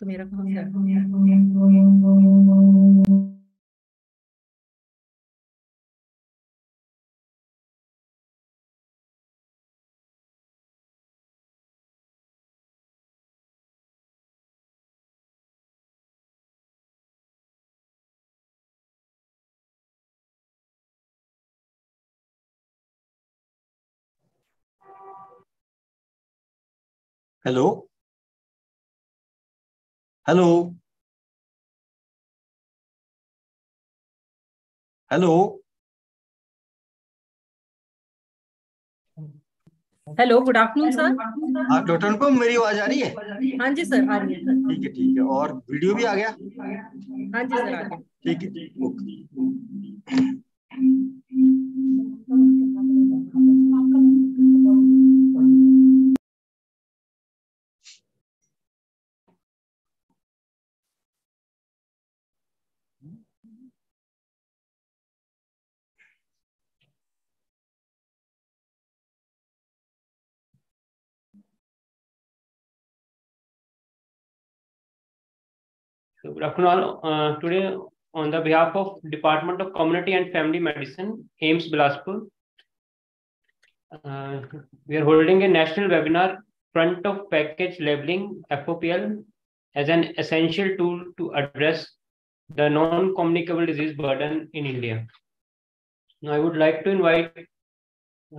तो मेरा कहाँ है? Hello hello hello hello, good afternoon sir. हाँ डॉक्टर अनुपम, मेरी आवाज आ रही है? हाँ जी सर, आ रही है। ठीक है। और वीडियो भी आ गया? हाँ जी सर, आ गया। ठीक है, okay. So good afternoon all. Today, on the behalf of Department of Community and Family Medicine, AIIMS Bilaspur, we are holding a national webinar, Front of Package Labeling (FOPL) as an essential tool to address the non-communicable disease burden in India. Now, I would like to invite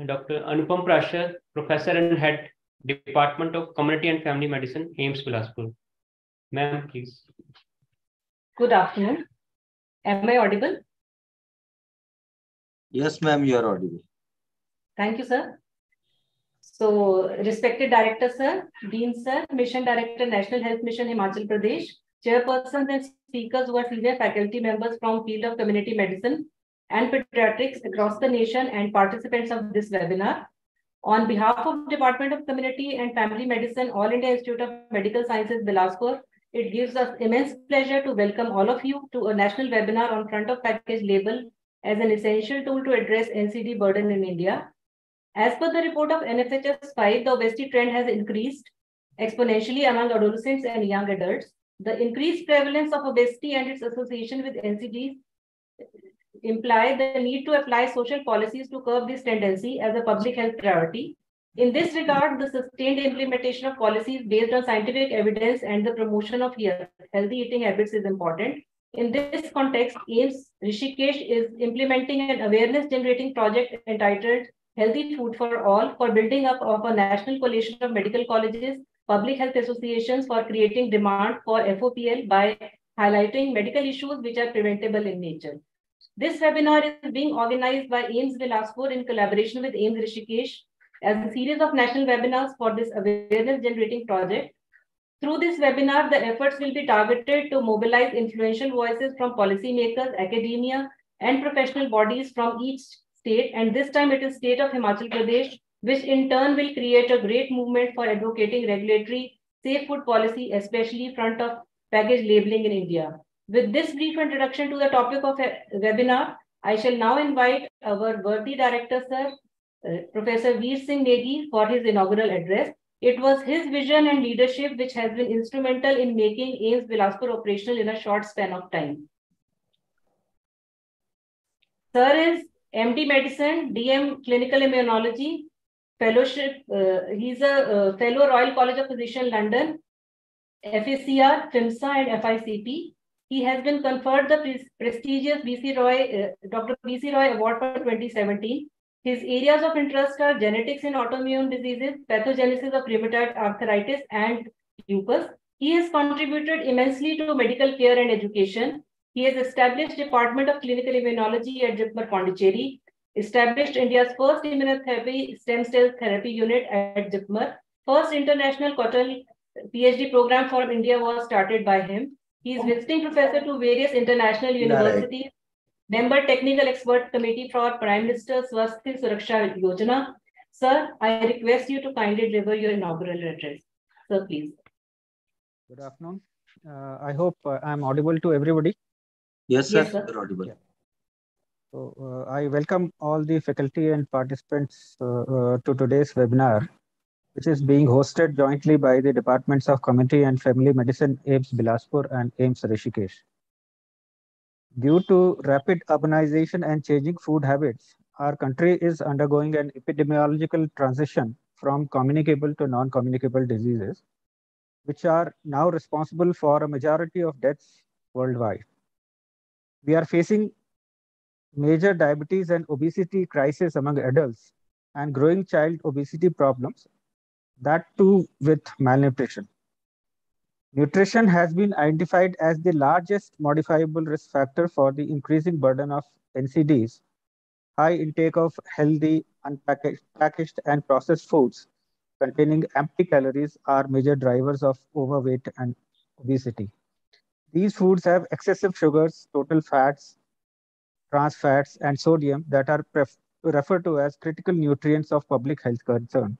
Dr. Anupam Prashar, Professor and Head, Department of Community and Family Medicine, AIIMS Bilaspur. Ma'am, please. Good afternoon. Am I audible? Yes, ma'am, you are audible. Thank you, sir. So, respected Director, sir, Dean, sir, Mission Director, National Health Mission, Himachal Pradesh, chairpersons and speakers who are senior faculty members from field of community medicine and pediatrics across the nation and participants of this webinar. On behalf of Department of Community and Family Medicine, All India Institute of Medical Sciences, Bilaspur, it gives us immense pleasure to welcome all of you to a national webinar on front of package label as an essential tool to address NCD burden in India. As per the report of NFHS 5, the obesity trend has increased exponentially among adolescents and young adults. The increased prevalence of obesity and its association with NCDs imply the need to apply social policies to curb this tendency as a public health priority. In this regard, the sustained implementation of policies based on scientific evidence and the promotion of healthy eating habits is important. In this context, AIIMS Rishikesh is implementing an awareness-generating project entitled Healthy Food for All for building up of a national coalition of medical colleges, public health associations for creating demand for FOPL by highlighting medical issues which are preventable in nature. This webinar is being organized by AIIMS Bilaspur in collaboration with AIIMS Rishikesh as a series of national webinars for this awareness-generating project. Through this webinar, the efforts will be targeted to mobilize influential voices from policymakers, academia, and professional bodies from each state. And this time it is state of Himachal Pradesh, which in turn will create a great movement for advocating regulatory safe food policy, especially front of package labeling in India. With this brief introduction to the topic of a webinar, I shall now invite our worthy director, sir, Professor Veer Singh Negi, for his inaugural address. It was his vision and leadership which has been instrumental in making AIIMS Bilaspur operational in a short span of time. Sir is MD Medicine, DM Clinical Immunology, Fellowship. He's a Fellow Royal College of Physicians, London, FACR, FIMSA, and FICP. He has been conferred the prestigious Dr. B.C. Roy Award for 2017. His areas of interest are genetics in autoimmune diseases, pathogenesis of rheumatoid arthritis, and lupus. He has contributed immensely to medical care and education. He has established Department of Clinical Immunology at JIPMER Pondicherry, established India's first immunotherapy stem cell therapy unit at JIPMER. First international Kotal PhD program for India was started by him. He is visiting professor to various international universities, member technical expert committee for Prime Minister Swasthya Suraksha Yojana. Sir, I request you to kindly deliver your inaugural address. Sir, please. Good afternoon. I hope I am audible to everybody. Yes, sir. Yes, sir. You're audible. Yeah. So I welcome all the faculty and participants to today's webinar which is being hosted jointly by the Departments of Community and Family Medicine, AIIMS Bilaspur and AIIMS Rishikesh. Due to rapid urbanization and changing food habits, our country is undergoing an epidemiological transition from communicable to non-communicable diseases, which are now responsible for a majority of deaths worldwide. We are facing major diabetes and obesity crisis among adults and growing child obesity problems, that too with malnutrition. Nutrition has been identified as the largest modifiable risk factor for the increasing burden of NCDs. High intake of healthy, unpackaged, packaged and processed foods containing empty calories are major drivers of overweight and obesity. These foods have excessive sugars, total fats, trans fats, and sodium that are referred to as critical nutrients of public health concern.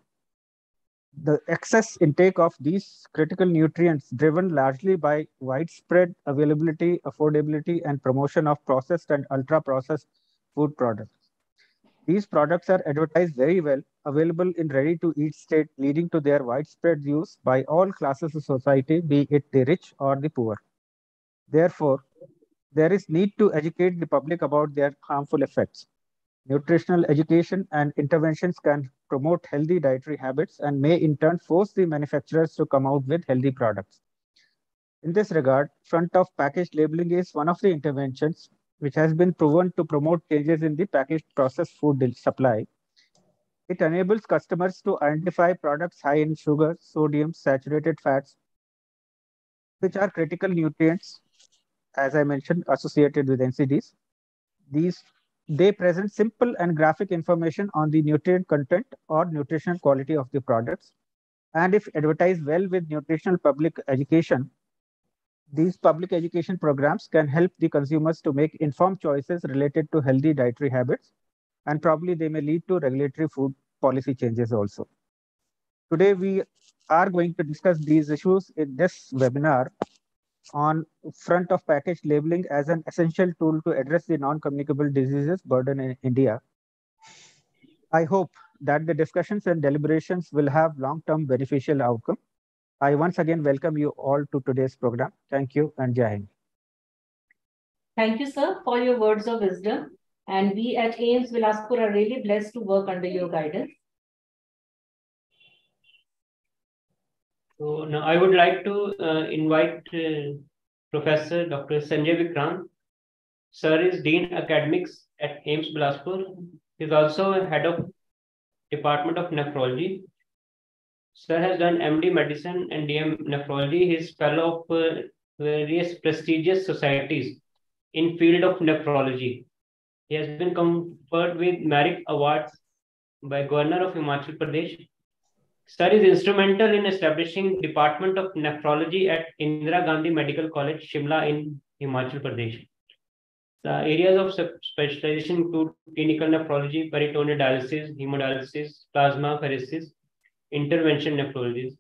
The excess intake of these critical nutrients, driven largely by widespread availability, affordability, and promotion of processed and ultra-processed food products. These products are advertised very well, available in ready-to-eat state, leading to their widespread use by all classes of society, be it the rich or the poor. Therefore, there is need to educate the public about their harmful effects. Nutritional education and interventions can promote healthy dietary habits and may in turn force the manufacturers to come out with healthy products. In this regard, front of package labeling is one of the interventions which has been proven to promote changes in the packaged processed food supply. It enables customers to identify products high in sugar, sodium, saturated fats, which are critical nutrients, as I mentioned, associated with NCDs. They present simple and graphic information on the nutrient content or nutritional quality of the products. And if advertised well with nutritional public education, these public education programs can help the consumers to make informed choices related to healthy dietary habits, and probably they may lead to regulatory food policy changes also. Today, we are going to discuss these issues in this webinar on front of package labeling as an essential tool to address the non-communicable diseases burden in India. I hope that the discussions and deliberations will have long-term beneficial outcome. I once again welcome you all to today's program. Thank you and Jai Hind. Thank you, sir, for your words of wisdom. And we at AIIMS Bilaspur are really blessed to work under your guidance. So now I would like to invite Professor Dr. Sanjay Vikrant. Sir is Dean Academics at AIIMS Bilaspur. He is also Head of Department of Nephrology. Sir has done MD Medicine and DM Nephrology. He is fellow of various prestigious societies in field of nephrology. He has been conferred with merit awards by Governor of Himachal Pradesh. Sir is instrumental in establishing Department of Nephrology at Indira Gandhi Medical College, Shimla in Himachal Pradesh. The areas of specialization include clinical nephrology, peritoneal dialysis, hemodialysis, plasmapheresis, intervention nephrology.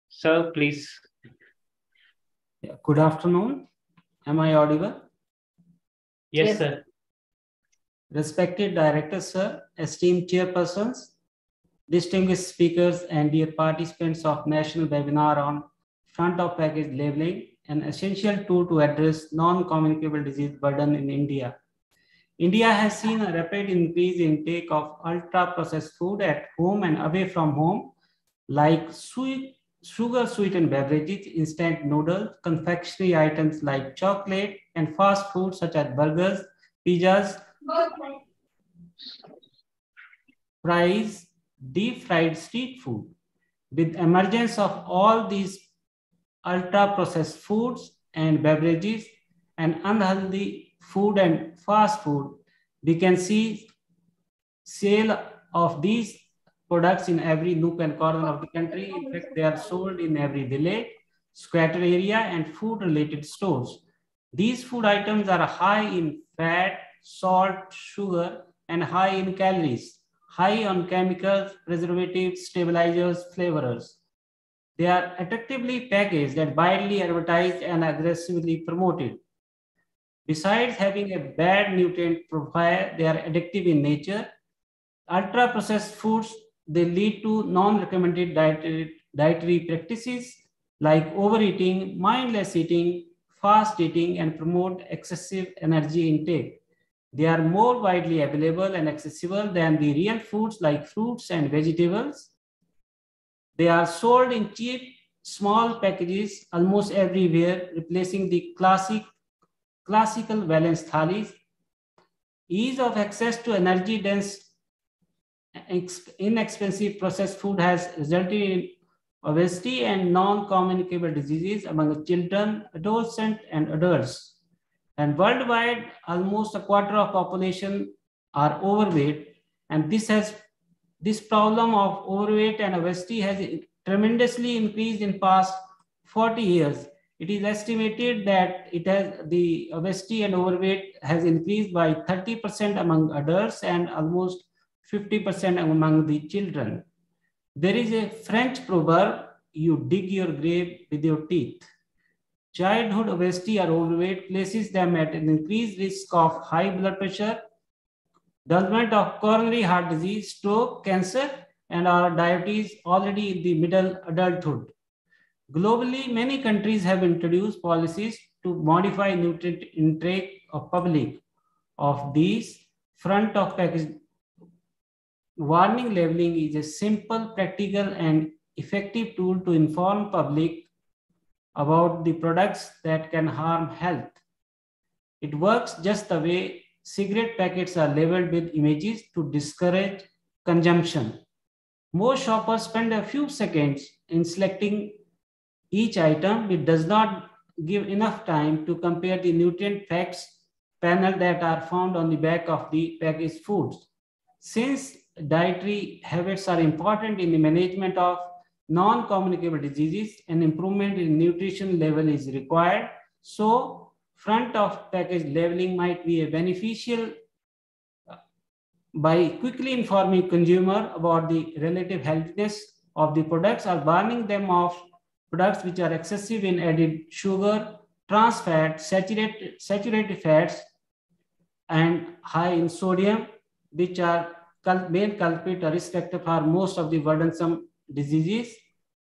Sir, please. Good afternoon. Am I audible? Yes, sir. Respected directors, sir, esteemed chairpersons, distinguished speakers, and dear participants of national webinar on front of package labeling, an essential tool to address non-communicable disease burden in India. India has seen a rapid increase in intake of ultra-processed food at home and away from home, like sugar-sweetened beverages, instant noodles, confectionery items like chocolate, and fast food such as burgers, pizzas, fries, deep-fried street food. With emergence of all these ultra-processed foods and beverages and unhealthy food and fast food, we can see sale of these products in every nook and corner of the country. In fact, they are sold in every village, squatter area, and food-related stores. These food items are high in fat, salt, sugar, and high in calories, high on chemicals, preservatives, stabilizers, flavorers. They are attractively packaged and widely advertised and aggressively promoted. Besides having a bad nutrient profile, they are addictive in nature. Ultra-processed foods they lead to non-recommended dietary practices like overeating, mindless eating, fast eating, and promote excessive energy intake. They are more widely available and accessible than the real foods like fruits and vegetables. They are sold in cheap, small packages almost everywhere, replacing the classical balanced thalis. Ease of access to energy-dense, inexpensive processed food has resulted in obesity and non-communicable diseases among children, adolescents, and adults. And worldwide, almost a quarter of population are overweight, and this problem of overweight and obesity has tremendously increased in past 40 years. It is estimated that the obesity and overweight has increased by 30% among adults and almost 50% among the children. There is a French proverb, you dig your grave with your teeth. Childhood obesity or overweight places them at an increased risk of high blood pressure, development of coronary heart disease, stroke, cancer, and our diabetes already in the middle adulthood. Globally, many countries have introduced policies to modify nutrient intake of public. Of these, front of package warning labeling is a simple, practical, and effective tool to inform public about the products that can harm health. It works just the way cigarette packets are labeled with images to discourage consumption. Most shoppers spend a few seconds in selecting each item. It does not give enough time to compare the nutrient facts panel that are found on the back of the packaged foods. Since dietary habits are important in the management of non-communicable diseases, an improvement in nutrition level is required. So, front of package labeling might be a beneficial by quickly informing consumer about the relative healthiness of the products or warning them of products which are excessive in added sugar, trans fat, saturated fats, and high in sodium, which are main culprit or risk factor for most of the burdensome diseases.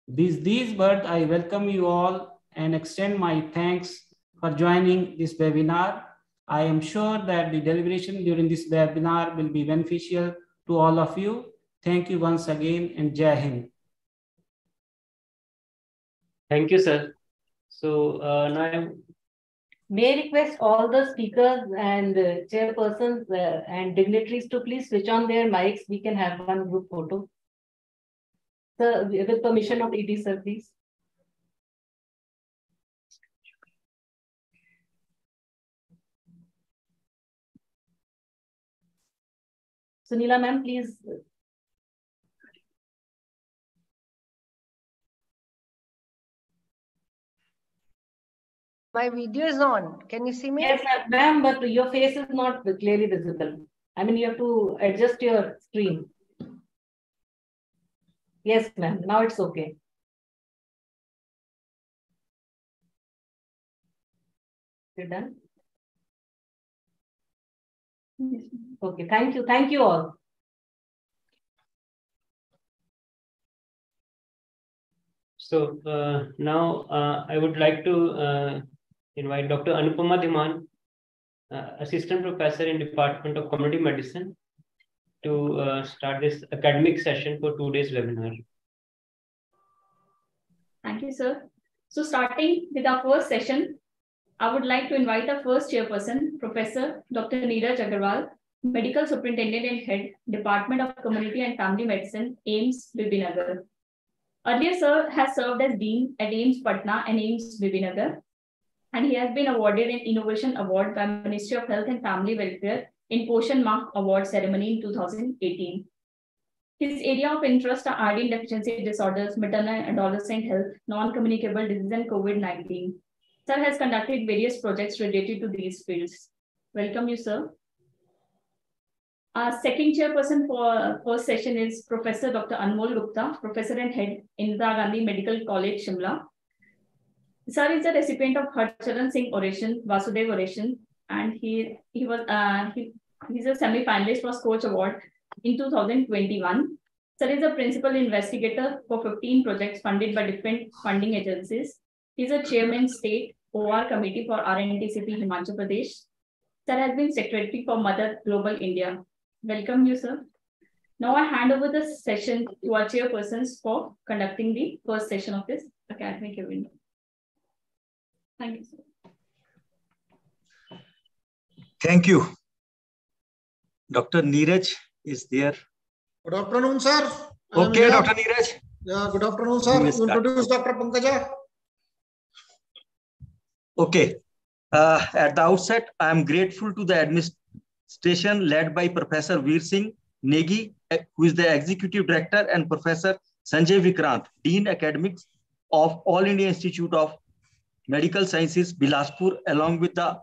These words, I welcome you all and extend my thanks for joining this webinar. I am sure that the deliberation during this webinar will be beneficial to all of you. Thank you once again, and Jai Hind. Thank you, sir. So now may I request all the speakers and chairpersons and dignitaries to please switch on their mics. We can have one group photo. Sir, with permission of ED, sir, please. Sunila ma'am, please. My video is on. Can you see me? Yes, ma'am, but your face is not clearly visible. I mean, you have to adjust your screen. Yes, ma'am. Now it's okay. You're done? Okay, thank you. Thank you all. So now I would like to invite Dr. Anupama Dhiman, Assistant Professor in Department of Community Medicine, to start this academic session for today's webinar. Thank you, sir. So starting with our first session, I would like to invite our first chairperson, Professor Dr. Neeraj Agarwal, Medical Superintendent and Head, Department of Community and Family Medicine, AIIMS Bibinagar. Earlier, sir has served as Dean at AIIMS Patna and AIIMS Bibinagar, and he has been awarded an Innovation Award by Ministry of Health and Family Welfare in Poshan Mark Award ceremony in 2018. His area of interest are iodine deficiency disorders, maternal and adolescent health, non-communicable disease, and COVID-19. Sir has conducted various projects related to these fields. Welcome you, sir. Our second chairperson for first session is Professor Dr. Anmol Gupta, Professor and Head, Indira Gandhi Medical College, Shimla. Sir is the recipient of Harcharan Singh Oration, Vasudev Oration, and he's a semi-finalist for Scoach Award in 2021. Sir is a principal investigator for 15 projects funded by different funding agencies. He is a chairman state OR committee for RNTCP Himachal Pradesh. Sir has been secretary for Mother Global India. Welcome you, sir. Now I hand over the session to our chairpersons for conducting the first session of this academic event. Thank you, sir. Thank you. Dr. Neeraj is there. Good afternoon, sir. Okay, Dr. Neeraj. Yeah, good afternoon, sir. You introduce Dr. Pankaja. Okay. At the outset, I am grateful to the administration led by Professor Veer Singh Negi, who is the Executive Director, and Professor Sanjay Vikrant, Dean Academics of All India Institute of Medical Sciences, Bilaspur, along with the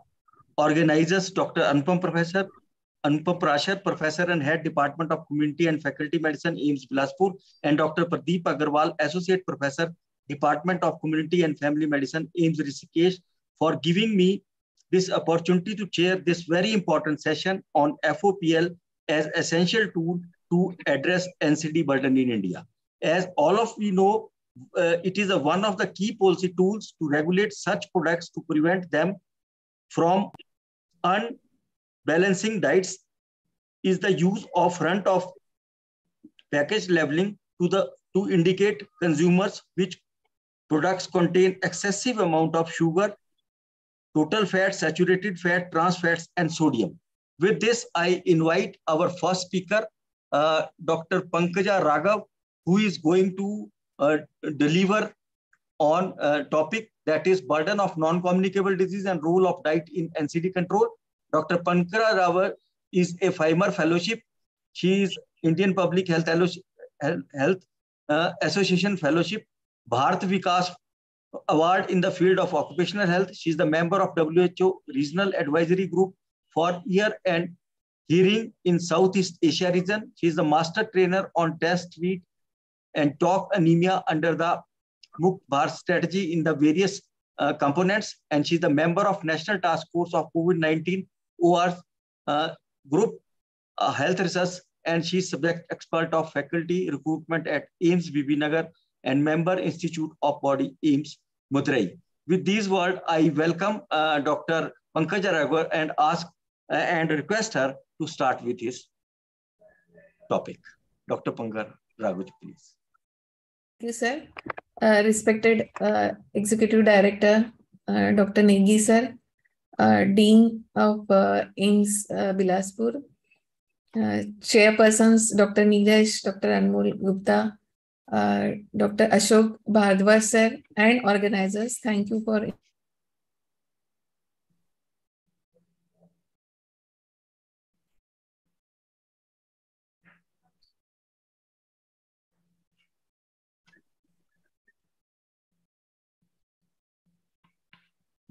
organizers, Dr. Anupam Prashar, Professor and Head Department of Community and Faculty Medicine, AIIMS Bilaspur, and Dr. Pradeep Agarwal, Associate Professor, Department of Community and Family Medicine, AIIMS Rishikesh, for giving me this opportunity to chair this very important session on FOPL as essential tool to address NCD burden in India. As all of we know, it is one of the key policy tools to regulate such products to prevent them from unbalancing diets. Is the use of front of package labeling to indicate consumers which products contain excessive amount of sugar, total fat, saturated fat, trans fats, and sodium. With this, I invite our first speaker, Dr. Pankaja Raghav, who is going to deliver on a topic that is burden of non-communicable disease and role of diet in NCD control. Dr. Pankaja Raghav is a FIMER Fellowship. She is Indian Public Health Association Fellowship, Bharat Vikas Award in the field of occupational health. She is the member of WHO Regional Advisory Group for Ear and Hearing in Southeast Asia region. She is the master trainer on test, treat, and talk anemia under the Mukt Bharat strategy in the various components. And she is the member of National Task Force of COVID-19 OR Group Health Research, and she is subject expert of faculty recruitment at AIIMS Bibinagar and member Institute of Body AIIMS Madurai. With these words, I welcome Dr. Pankaja Raghav and ask and request her to start with his topic. Dr. Pankaja Raghav, please. Thank you, sir. Respected Executive Director, Dr. Negi, sir, Dean of AIIMS Bilaspur, Chairpersons, Dr. Neeraj, Dr. Anmol Gupta, Dr. Ashok Bhardwaj, sir, and organizers, thank you for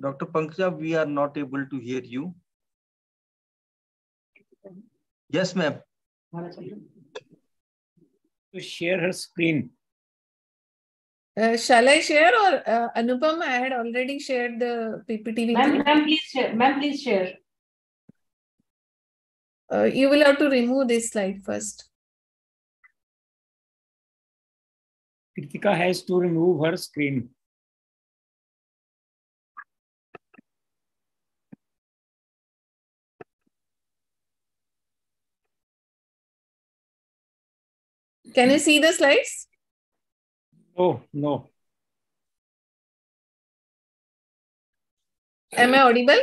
Dr. Pankaja, we are not able to hear you. Yes, ma'am. To share her screen. shall I share or Anupam? I had already shared the PPT with you. Ma'am, please share. Ma'am, please share. You will have to remove this slide first. Kritika has to remove her screen. Can you see the slides? Oh, no. Am I audible?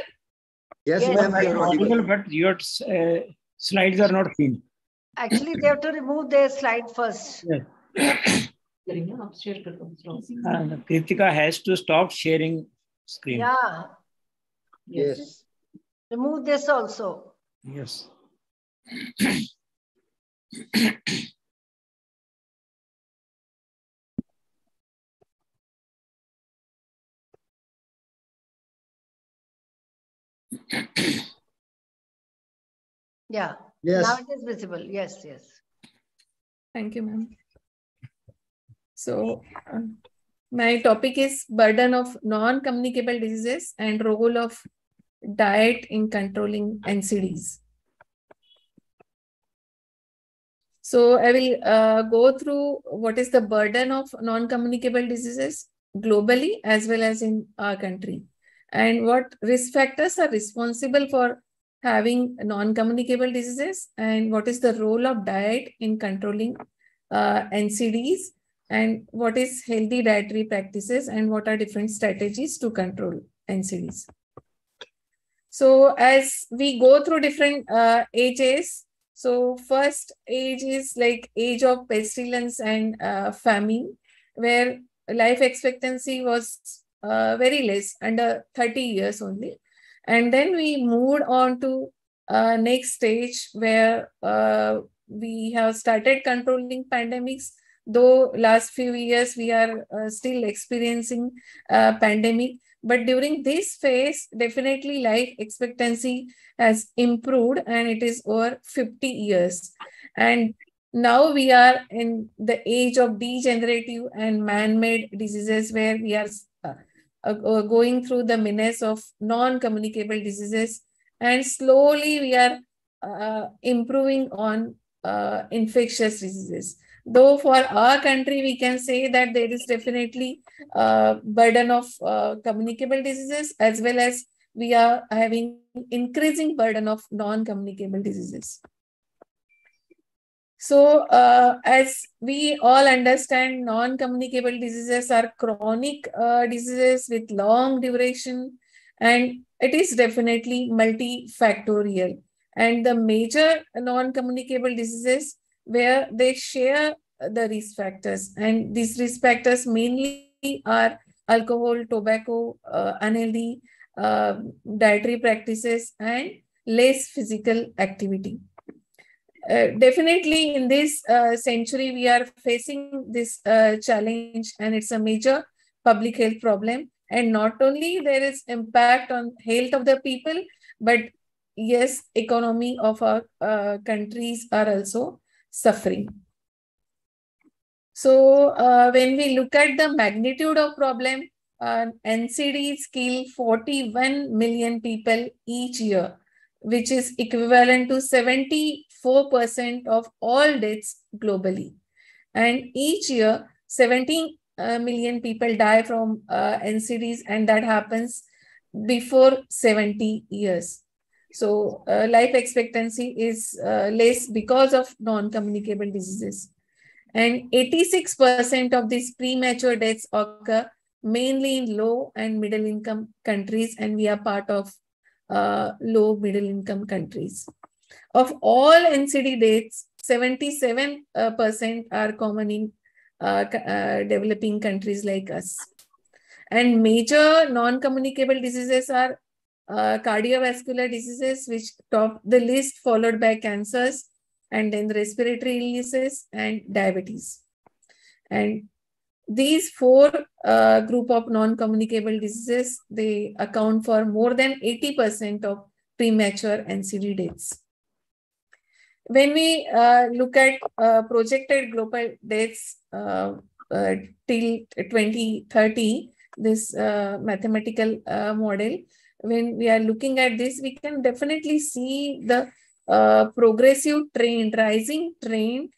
Yes, ma'am, you are audible. But your slides are not seen. Actually, they have to remove their slide first. Yes. Kritika has to stop sharing screen. Yeah. Yes. Remove this also. Yes. Yeah. Yes. Now it is visible. Yes, yes. Thank you, ma'am. So, my topic is burden of non-communicable diseases and role of diet in controlling NCDs. So I will go through what is the burden of non-communicable diseases globally as well as in our country, and what risk factors are responsible for having non-communicable diseases, and what is the role of diet in controlling NCDs, and what is healthy dietary practices, and what are different strategies to control NCDs. So as we go through different ages, so first age is like age of pestilence and famine, where life expectancy was very less, under 30 years only. And then we moved on to next stage where we have started controlling pandemics, though last few years we are still experiencing pandemic. But during this phase, definitely life expectancy has improved and it is over 50 years. And now we are in the age of degenerative and man-made diseases, where we are going through the menace of non-communicable diseases, and slowly we are improving on infectious diseases. Though for our country, we can say that there is definitely burden of communicable diseases, as well as we are having increasing burden of non-communicable diseases. So as we all understand, non-communicable diseases are chronic diseases with long duration, and it is definitely multifactorial. And the major non-communicable diseases where they share the risk factors, and these risk factors mainly are alcohol, tobacco, unhealthy dietary practices, and less physical activity. Definitely in this century, we are facing this challenge, and it's a major public health problem. And not only there is impact on health of the people, but yes, economy of our countries are also suffering. So when we look at the magnitude of problem, NCDs kill 41 million people each year, which is equivalent to 74% of all deaths globally. And each year, 17 million people die from NCDs, and that happens before 70 years. So life expectancy is less because of non-communicable diseases. And 86% of these premature deaths occur mainly in low and middle income countries, and we are part of low middle income countries. Of all NCD deaths, 77% are common in developing countries like us. And major non-communicable diseases are cardiovascular diseases, which top the list, followed by cancers, and then respiratory illnesses and diabetes. And these four group of non-communicable diseases, they account for more than 80% of premature NCD deaths. When we look at projected global deaths till 2030, this mathematical model, when we are looking at this, we can definitely see the progressive trend, rising trend,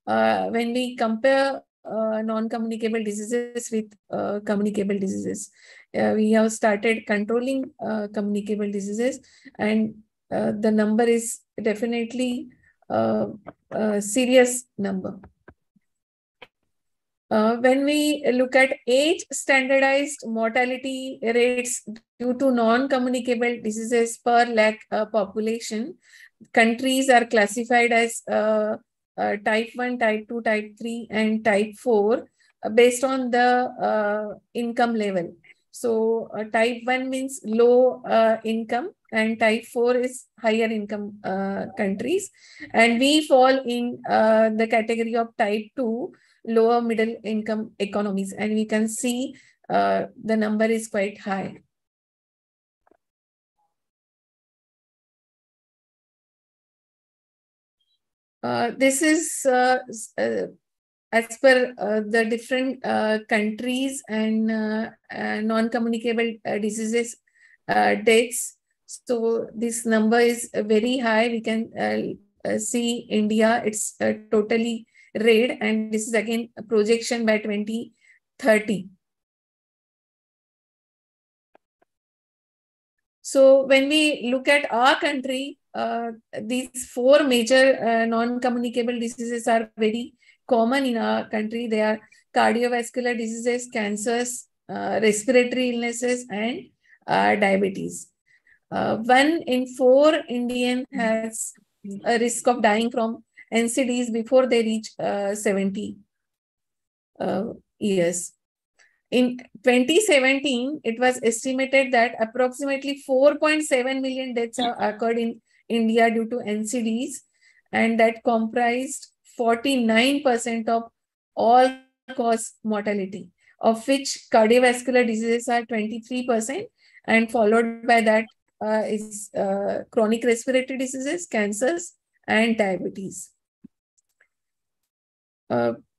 when we compare non-communicable diseases with communicable diseases. We have started controlling communicable diseases, and the number is definitely a serious number. When we look at age standardized mortality rates due to non-communicable diseases per lakh population, countries are classified as type 1, type 2, type 3, and type 4 based on the income level. So type 1 means low income, and type 4 is higher income countries. And we fall in the category of type 2, lower middle income economies. And we can see the number is quite high. This is as per the different countries and non-communicable diseases deaths. So this number is very high. We can see India, it's totally red, and this is again a projection by 2030. So when we look at our country, these four major non-communicable diseases are very common in our country. They are cardiovascular diseases, cancers, respiratory illnesses, and diabetes. 1 in 4 Indian has a risk of dying from NCDs before they reach 70 years. In 2017, it was estimated that approximately 4.7 million deaths have occurred in India due to NCDs, and that comprised 49% of all-cause mortality, of which cardiovascular diseases are 23%, and followed by that is chronic respiratory diseases, cancers, and diabetes.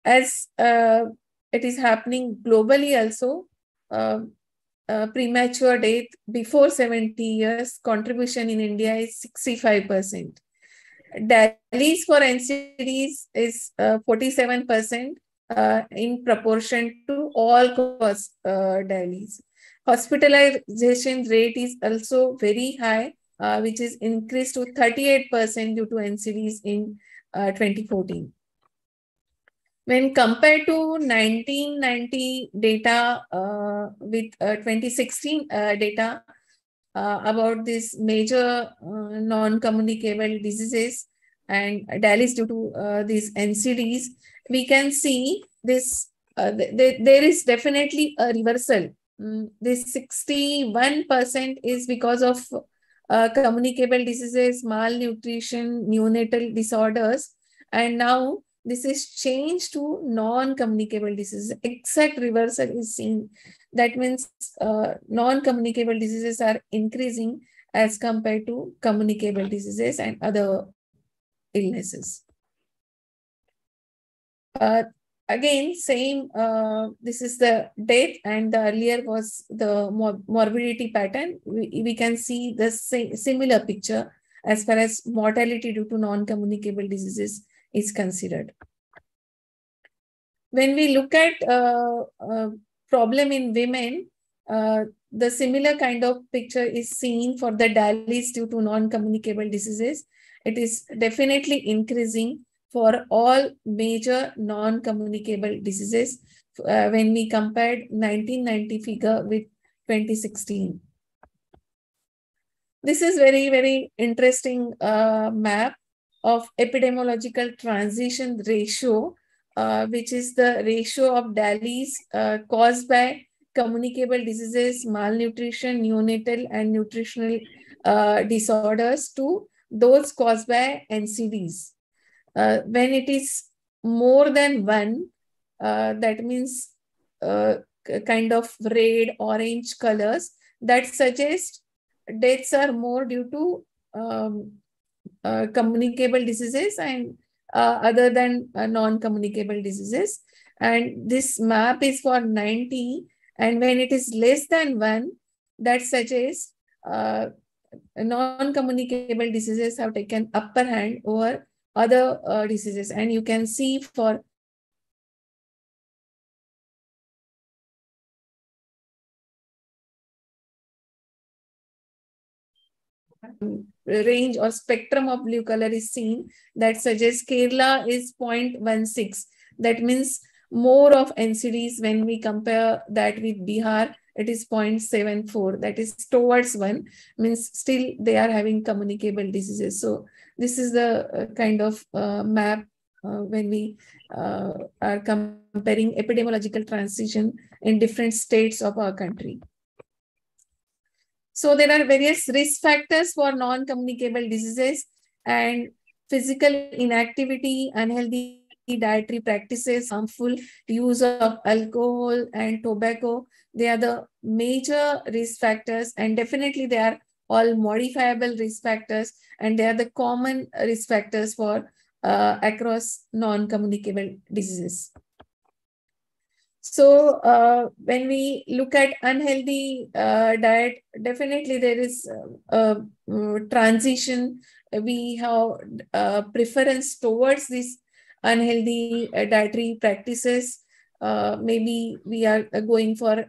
As it is happening globally also, premature death before 70 years contribution in India is 65%. Dialysis for NCDs is 47% in proportion to all cause dialysis. Hospitalization rate is also very high, which is increased to 38% due to NCDs in 2014. When compared to 1990 data with 2016 data about these major non-communicable diseases and dialysis due to these NCDs, we can see this. There is definitely a reversal. This 61% is because of communicable diseases, malnutrition, neonatal disorders, and now this is changed to non-communicable diseases. Exact reversal is seen. That means non-communicable diseases are increasing as compared to communicable diseases and other illnesses. Again, same, this is the death, and the earlier was the morbidity pattern. We can see the similar picture as far as mortality due to non-communicable diseases is considered. When we look at problem in women, the similar kind of picture is seen for the dialysis due to non-communicable diseases. It is definitely increasing for all major non-communicable diseases when we compared 1990 figure with 2016. This is very, very interesting map of epidemiological transition ratio, which is the ratio of dialysis caused by communicable diseases, malnutrition, neonatal and nutritional disorders to those caused by NCDs. When it is more than 1, that means kind of red, orange colors, that suggests deaths are more due to communicable diseases and other than non-communicable diseases. And this map is for 90, and when it is less than 1, that suggests non-communicable diseases have taken upper hand over other diseases. And you can see for range or spectrum of blue color is seen that suggests Kerala is 0.16. That means more of NCDs. When we compare that with Bihar, it is 0.74. That is towards 1, means still they are having communicable diseases. So this is the kind of map when we are comparing epidemiological transition in different states of our country. So there are various risk factors for non-communicable diseases, and physical inactivity, unhealthy dietary practices, harmful use of alcohol and tobacco. They are the major risk factors, and definitely they are all modifiable risk factors, and they are the common risk factors for across non-communicable diseases. So when we look at unhealthy diet, definitely there is a transition we have preference towards these unhealthy dietary practices. Maybe we are going for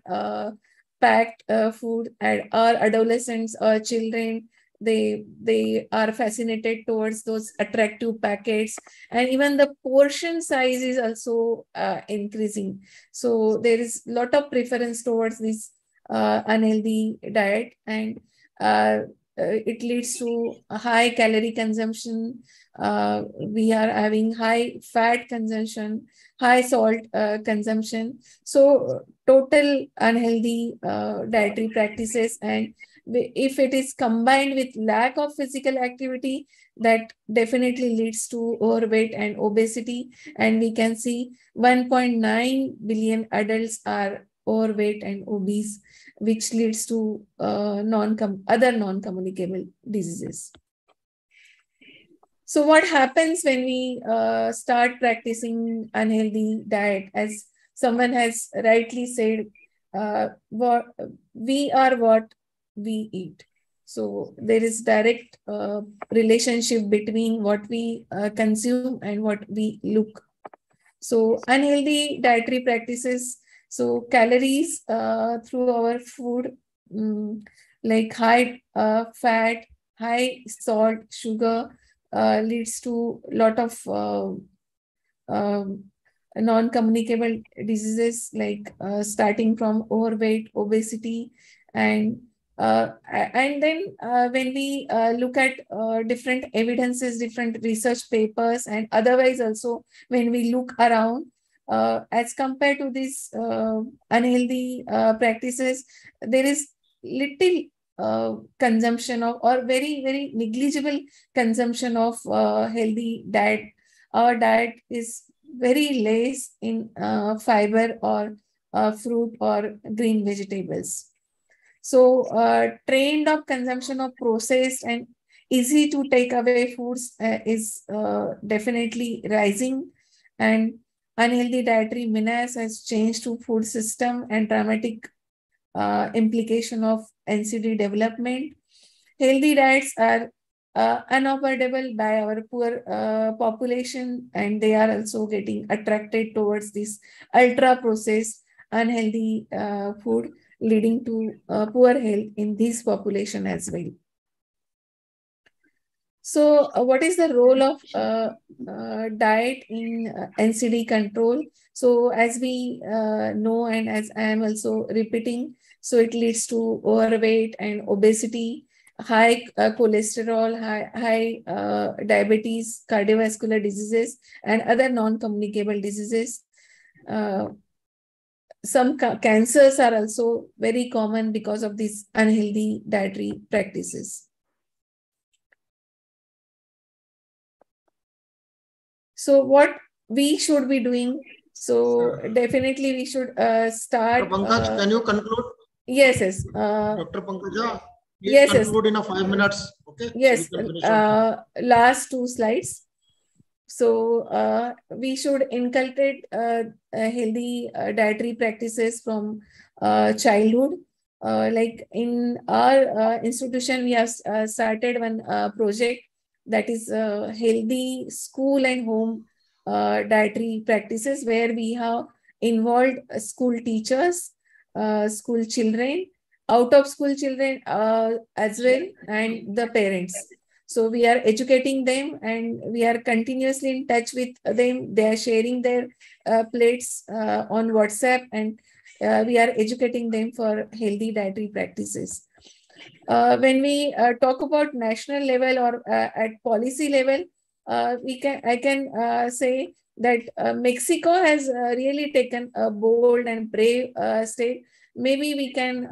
packed food, and our adolescents or children, they are fascinated towards those attractive packets, and even the portion size is also increasing. So there is a lot of preference towards this unhealthy diet, and it leads to a high calorie consumption. We are having high fat consumption, high salt consumption. So total unhealthy dietary practices, and if it is combined with lack of physical activity, that definitely leads to overweight and obesity. And we can see 1.9 billion adults are overweight and obese, which leads to other non-communicable diseases. So what happens when we start practicing unhealthy diet? As someone has rightly said, we are what we eat. So there is direct relationship between what we consume and what we look. So unhealthy dietary practices, so calories through our food, like high fat, high salt, sugar, leads to a lot of non-communicable diseases, like starting from overweight, obesity, and then when we look at different evidences, different research papers, and otherwise also when we look around, as compared to these unhealthy practices, there is little consumption of, or very, very negligible consumption of healthy diet. Our diet is very less in fiber or fruit or green vegetables. So trend of consumption of processed and easy to take away foods is definitely rising, and unhealthy dietary menace has changed to food system and dramatic implication of NCD development. Healthy diets are unavoidable by our poor population, and they are also getting attracted towards this ultra processed unhealthy food, leading to poor health in this population as well. So what is the role of diet in NCD control? So as we know, and as I am also repeating, so it leads to overweight and obesity, high cholesterol, high diabetes, cardiovascular diseases, and other non-communicable diseases. Some cancers are also very common because of these unhealthy dietary practices. So what we should be doing? So definitely we should start. Dr. Pankaj, can you conclude? Yes, yes. Dr. Pankaja, please yes, conclude in 5 minutes. Okay. Yes. So last 2 slides. So we should inculcate healthy dietary practices from childhood. Like in our institution, we have started one project, that is healthy school and home dietary practices, where we have involved school teachers, school children, out of school children as well, and the parents. So we are educating them, and we are continuously in touch with them. They are sharing their plates on WhatsApp, and we are educating them for healthy dietary practices. When we talk about national level or at policy level, I can say that Mexico has really taken a bold and brave step. Maybe we can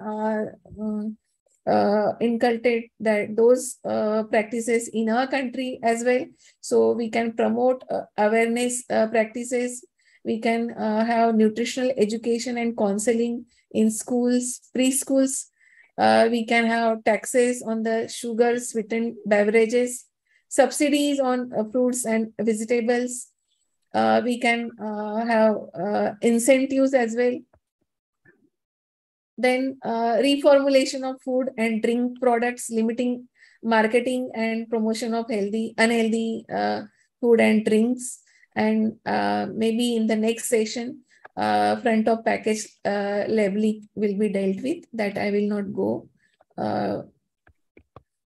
inculcate those practices in our country as well. So we can promote awareness practices. We can have nutritional education and counseling in schools, preschools. We can have taxes on the sugar sweetened beverages, subsidies on fruits and vegetables. We can have incentives as well. Then reformulation of food and drink products, limiting marketing and promotion of unhealthy food and drinks. And maybe in the next session, front of package labeling will be dealt with. That I will not go.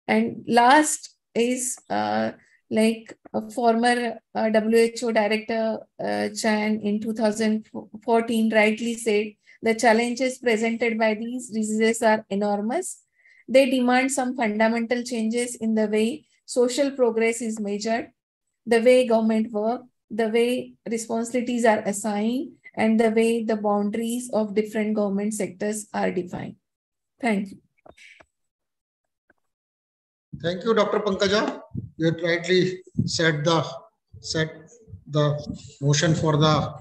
And last is like a former WHO director, Chan, in 2014 rightly said, the challenges presented by these diseases are enormous. They demand some fundamental changes in the way social progress is measured, the way government work, the way responsibilities are assigned, and the way the boundaries of different government sectors are defined. Thank you. Thank you, Dr. Pankaja. You had rightly set the motion for the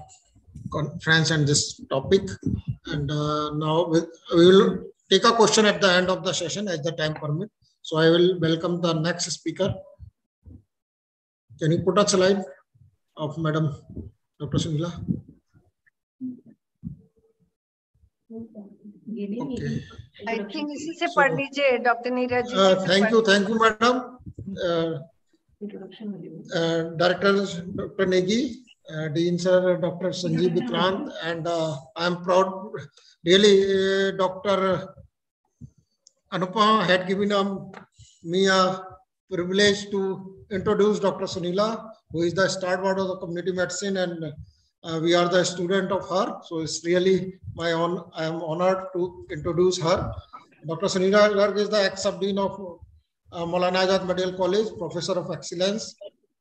conference and this topic. And now we will take a question at the end of the session as the time permits. So I will welcome the next speaker. Can you put a slide of Madam Dr. Sunila? Okay. I think this is a Padnije, Dr. Neeraj. Thank you, Madam. Director Dr. Negi, Dean Sir Dr. Sanjeev Vikrant, and I am proud, really, Dr. Anupa had given me a privilege to introduce Dr. Sunila, who is the stalwart of the community medicine, and we are the student of her. So it's really my honor. I am honored to introduce her. Dr. Sunila Garg is the ex-sub-dean of Maulana Azad Medical College, Professor of Excellence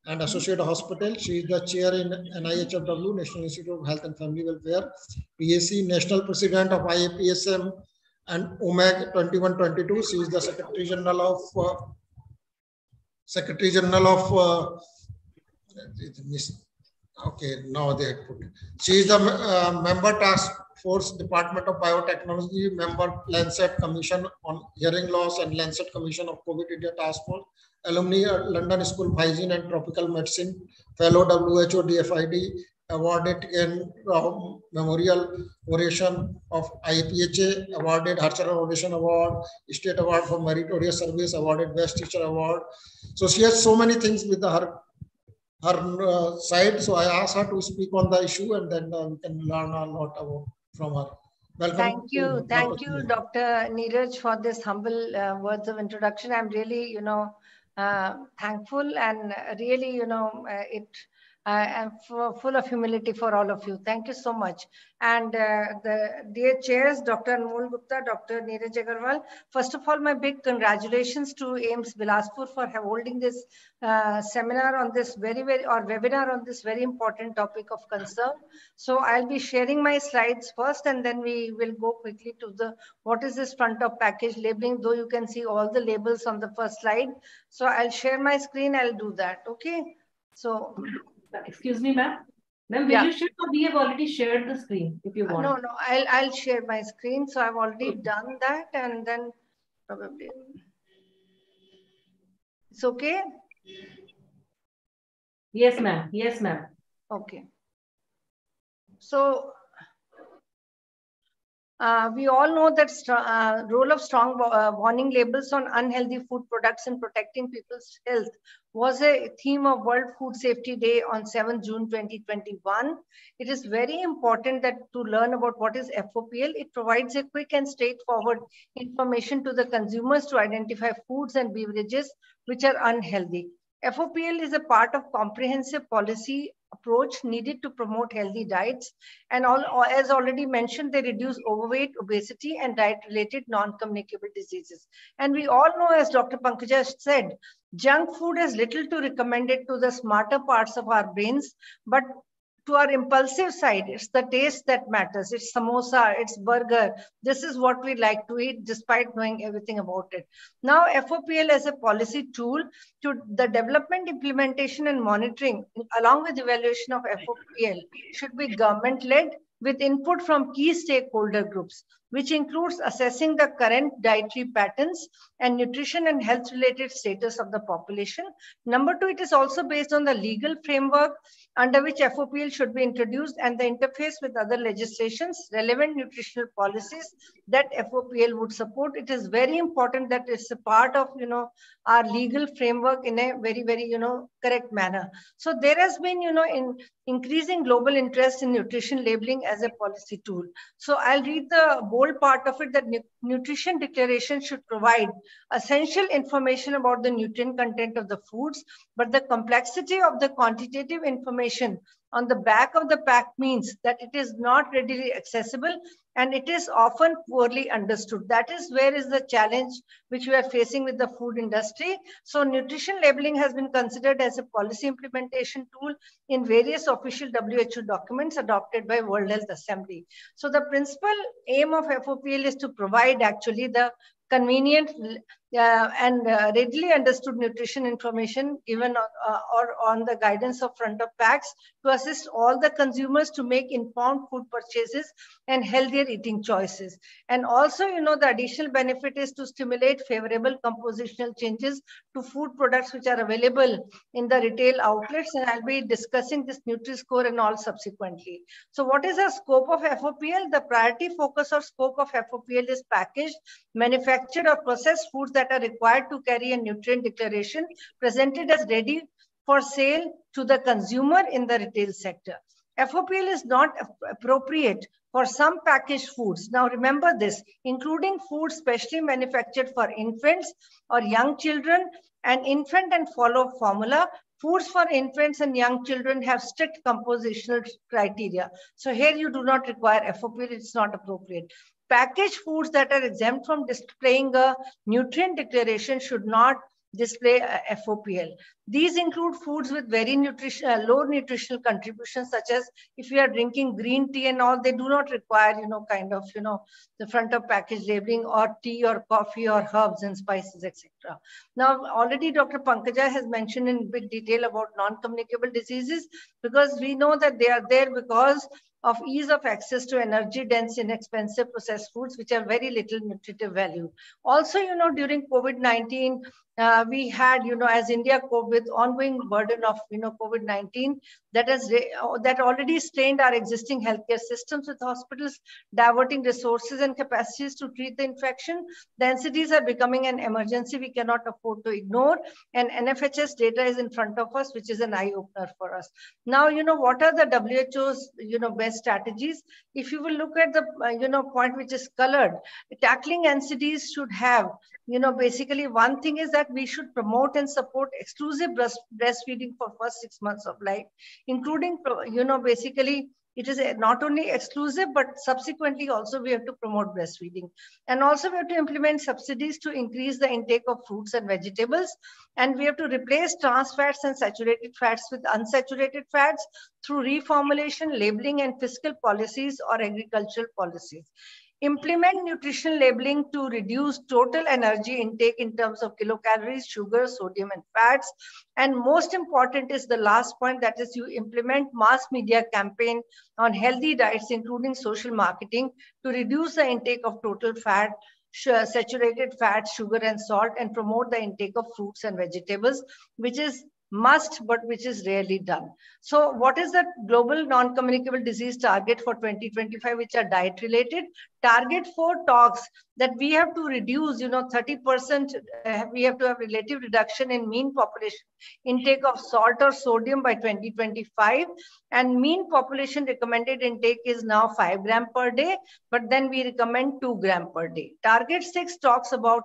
and Associate Hospital. She is the chair in NIHFW, National Institute of Health and Family Welfare, PAC, National President of IAPSM and OMAG 2122. She is the Secretary General of okay, now they had put it. She is the member task force Department of Biotechnology, member Lancet Commission on Hearing Loss and Lancet Commission of COVID India Task Force, alumni London School of Hygiene and Tropical Medicine, fellow WHO DFID, awarded in Memorial Oration of IPHA, awarded Harchar Oration Award, State Award for Meritorious Service, awarded Best Teacher Award. So she has so many things with her side. So I asked her to speak on the issue, and then we can learn a lot about from her. Welcome. Thank you, Dr. Neeraj, for this humble words of introduction. I'm really, thankful, and really, I am full of humility for all of you. Thank you so much. And the dear chairs, Dr. Anmol Gupta, Dr. Neeraj Agarwal, first of all, my big congratulations to AIIMS Bilaspur for holding this seminar on this webinar on this very important topic of concern. So I'll be sharing my slides first, and then we will go quickly to what is this front of package labeling, though you can see all the labels on the first slide. So I'll share my screen, I'll do that, okay? So, excuse me, ma'am. Ma'am, will you share? We have already shared the screen if you want. No, I'll share my screen. So I've already done that, and then probably it's okay. Yes, ma'am. Yes, ma'am. Okay. So we all know that role of strong warning labels on unhealthy food products in protecting people's health was a theme of World Food Safety Day on 7 June 2021. It is very important to learn about what is FOPL. It provides a quick and straightforward information to the consumers to identify foods and beverages which are unhealthy. FOPL is a part of comprehensive policy approach needed to promote healthy diets, and as already mentioned, they reduce overweight, obesity, and diet-related non-communicable diseases. And we all know, as Dr. Pankaja said, junk food has little to recommend it to the smarter parts of our brains, but to our impulsive side, it's the taste that matters. It's samosa, it's burger. This is what we like to eat despite knowing everything about it. Now, FOPL as a policy tool to the development, implementation, and monitoring, along with evaluation of FOPL, should be government-led with input from key stakeholder groups. which includes assessing the current dietary patterns and nutrition and health related status of the population. Number two, it is also based on the legal framework under which FOPL should be introduced and the interface with other legislations, relevant nutritional policies that FOPL would support. It is very important that it's a part of, our legal framework in a very, very, correct manner. So there has been, increasing global interest in nutrition labeling as a policy tool. So I'll read the bold part of it, that nutrition declaration should provide essential information about the nutrient content of the foods, but the complexity of the quantitative information on the back of the pack means that it is not readily accessible and it is often poorly understood. That is where is the challenge which we are facing with the food industry. So nutrition labeling has been considered as a policy implementation tool in various official WHO documents adopted by World Health Assembly. So the principal aim of FOPL is to provide actually the convenient and readily understood nutrition information given or on the guidance of front of packs to assist all the consumers to make informed food purchases and healthier eating choices. And also, the additional benefit is to stimulate favorable compositional changes to food products which are available in the retail outlets. And I'll be discussing this Nutri-Score and all subsequently. So what is the scope of FOPL? The priority focus or scope of FOPL is packaged, manufactured or processed foods that are required to carry a nutrient declaration presented as ready for sale to the consumer in the retail sector. FOPL is not appropriate for some packaged foods. Now remember this, including foods specially manufactured for infants or young children and infant and follow formula. Foods for infants and young children have strict compositional criteria. So here you do not require FOPL, it's not appropriate. Packaged foods that are exempt from displaying a nutrient declaration should not display FOPL. These include foods with very low nutritional contributions, such as if you are drinking green tea and all, they do not require, the front of package labeling, or tea or coffee or herbs and spices, etc. Now, already Dr. Pankaja has mentioned in big detail about non-communicable diseases, because we know that they are there because of ease of access to energy-dense, inexpensive processed foods, which have very little nutritive value. Also, during COVID-19, we had, as India coped with ongoing burden of, COVID-19 that already strained our existing healthcare systems, with hospitals diverting resources and capacities to treat the infection. The NCDs are becoming an emergency we cannot afford to ignore, and NFHS data is in front of us, which is an eye-opener for us. Now, what are the WHO's, best strategies? If you will look at the, point which is colored, tackling NCDs should have, basically one thing is that we should promote and support exclusive breastfeeding for first 6 months of life, including, basically it is not only exclusive, but subsequently also we have to promote breastfeeding. And also we have to implement subsidies to increase the intake of fruits and vegetables. And we have to replace trans fats and saturated fats with unsaturated fats through reformulation, labeling, and fiscal policies or agricultural policies. Implement nutrition labeling to reduce total energy intake in terms of kilocalories, sugar, sodium, and fats. And most important is the last point, that is you implement mass media campaign on healthy diets, including social marketing, to reduce the intake of total fat, saturated fat, sugar, and salt, and promote the intake of fruits and vegetables, which is must, but which is rarely done. So what is the global non-communicable disease target for 2025, which are diet related? Target 4 talks that we have to reduce, 30%, we have to have relative reduction in mean population intake of salt or sodium by 2025. And mean population recommended intake is now 5 grams per day, but then we recommend 2 grams per day. Target 6 talks about,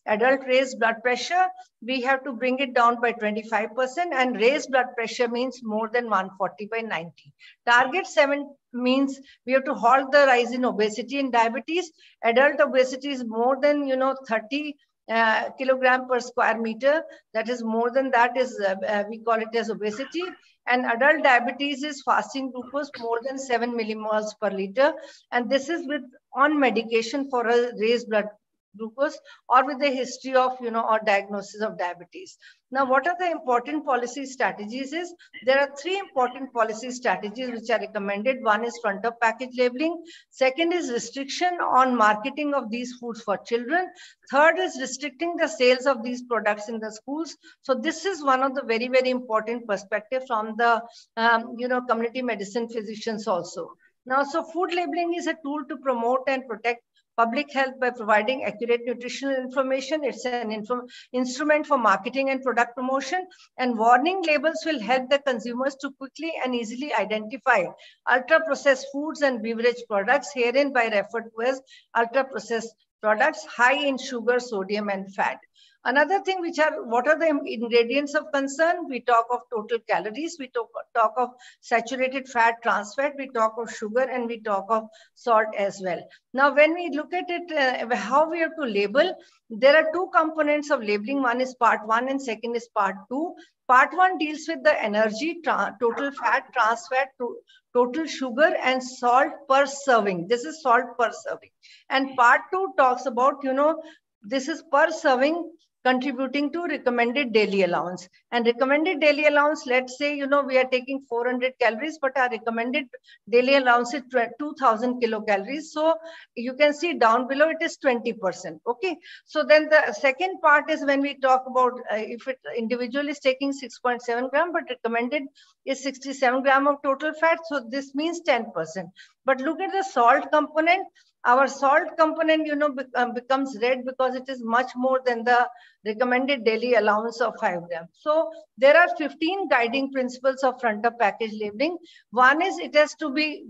adult raised blood pressure. We have to bring it down by 25%, and raised blood pressure means more than 140/90. Target 7 means we have to halt the rise in obesity and diabetes. Adult obesity is more than 30 kilogram per square meter. That is more than that is we call it as obesity. And adult diabetes is fasting glucose more than 7 millimoles per liter, and this is with on medication for a raised blood glucose or with a history of, or diagnosis of diabetes. Now, what are the important policy strategies is, there are 3 important policy strategies which are recommended. One is front of package labeling. Second is restriction on marketing of these foods for children. Third is restricting the sales of these products in the schools. So this is one of the very, very important perspective from the, community medicine physicians also. Now, so food labeling is a tool to promote and protect public health by providing accurate nutritional information. It's an instrument for marketing and product promotion, and warning labels will help the consumers to quickly and easily identify ultra-processed foods and beverage products, herein by referred to as ultra-processed products high in sugar, sodium, and fat. Another thing, what are the ingredients of concern? We talk of total calories, we talk of saturated fat, trans fat, we talk of sugar, and we talk of salt as well. Now, when we look at it, how we have to label, there are 2 components of labeling. One is part 1 and second is part 2. Part 1 deals with the energy, total fat, trans fat, total sugar, and salt per serving. This is salt per serving. And part 2 talks about, this is per serving, contributing to recommended daily allowance. And recommended daily allowance, let's say, we are taking 400 calories, but our recommended daily allowance is 2000 kilocalories. So you can see down below, it is 20%. Okay. So then the second part is when we talk about if it individual is taking 6.7 gram, but recommended is 67 gram of total fat. So this means 10%. But look at the salt component. Our salt component, becomes red because it is much more than the recommended daily allowance of 5 grams. So there are 15 guiding principles of front of package labeling. One is it has to be,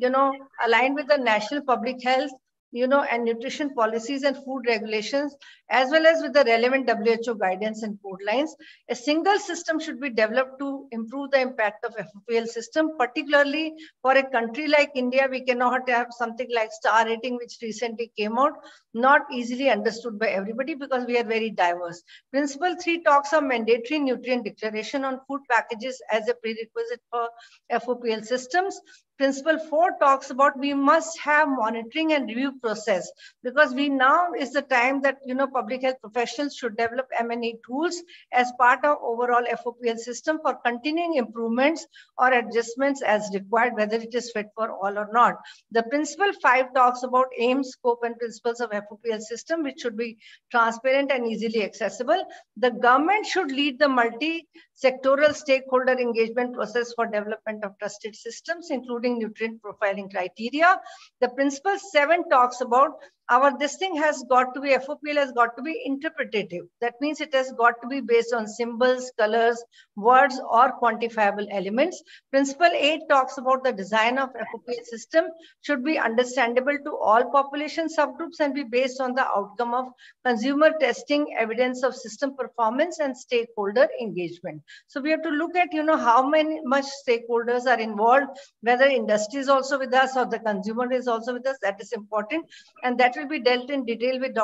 aligned with the national public health, and nutrition policies and food regulations, as well as with the relevant WHO guidance and code lines. A single system should be developed to improve the impact of FOPL system, particularly for a country like India. We cannot have something like star rating, which recently came out, not easily understood by everybody because we are very diverse. Principle 3 talks of mandatory nutrient declaration on food packages as a prerequisite for FOPL systems. Principle 4 talks about we must have monitoring and review process, because we now is the time that public health professionals should develop M&E tools as part of overall FOPL system for continuing improvements or adjustments as required, whether it is fit for all or not. The principle 5 talks about aims, scope, and principles of FOPL system, which should be transparent and easily accessible. The government should lead the multi-sectoral stakeholder engagement process for development of trusted systems, including nutrient profiling criteria. The principle 7 talks about FOPL has got to be interpretative. That means it has got to be based on symbols, colors, words, or quantifiable elements. Principle 8 talks about the design of FOPL system should be understandable to all population subgroups and be based on the outcome of consumer testing, evidence of system performance, and stakeholder engagement. So we have to look at, how much stakeholders are involved, whether industry is also with us or the consumer is also with us. That is important. And that will be dealt in detail with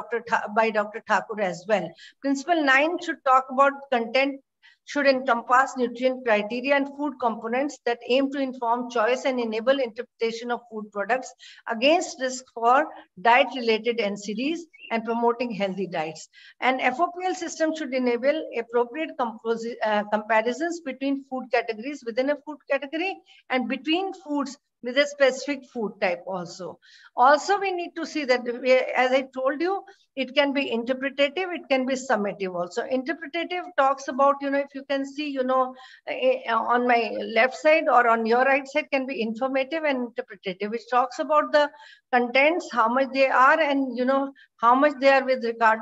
by Dr. Thakur as well. Principle 9 should talk about content should encompass nutrient criteria and food components that aim to inform choice and enable interpretation of food products against risk for diet-related NCDs and promoting healthy diets. And FOPL system should enable appropriate comparisons between food categories within a food category and between foods with a specific food type also. Also, we need to see that, as I told you, it can be interpretative, it can be summative also. Interpretative talks about, if you can see, on my left side or on your right side can be informative and interpretative, which talks about the contents, how much they are, and, how much they are with regard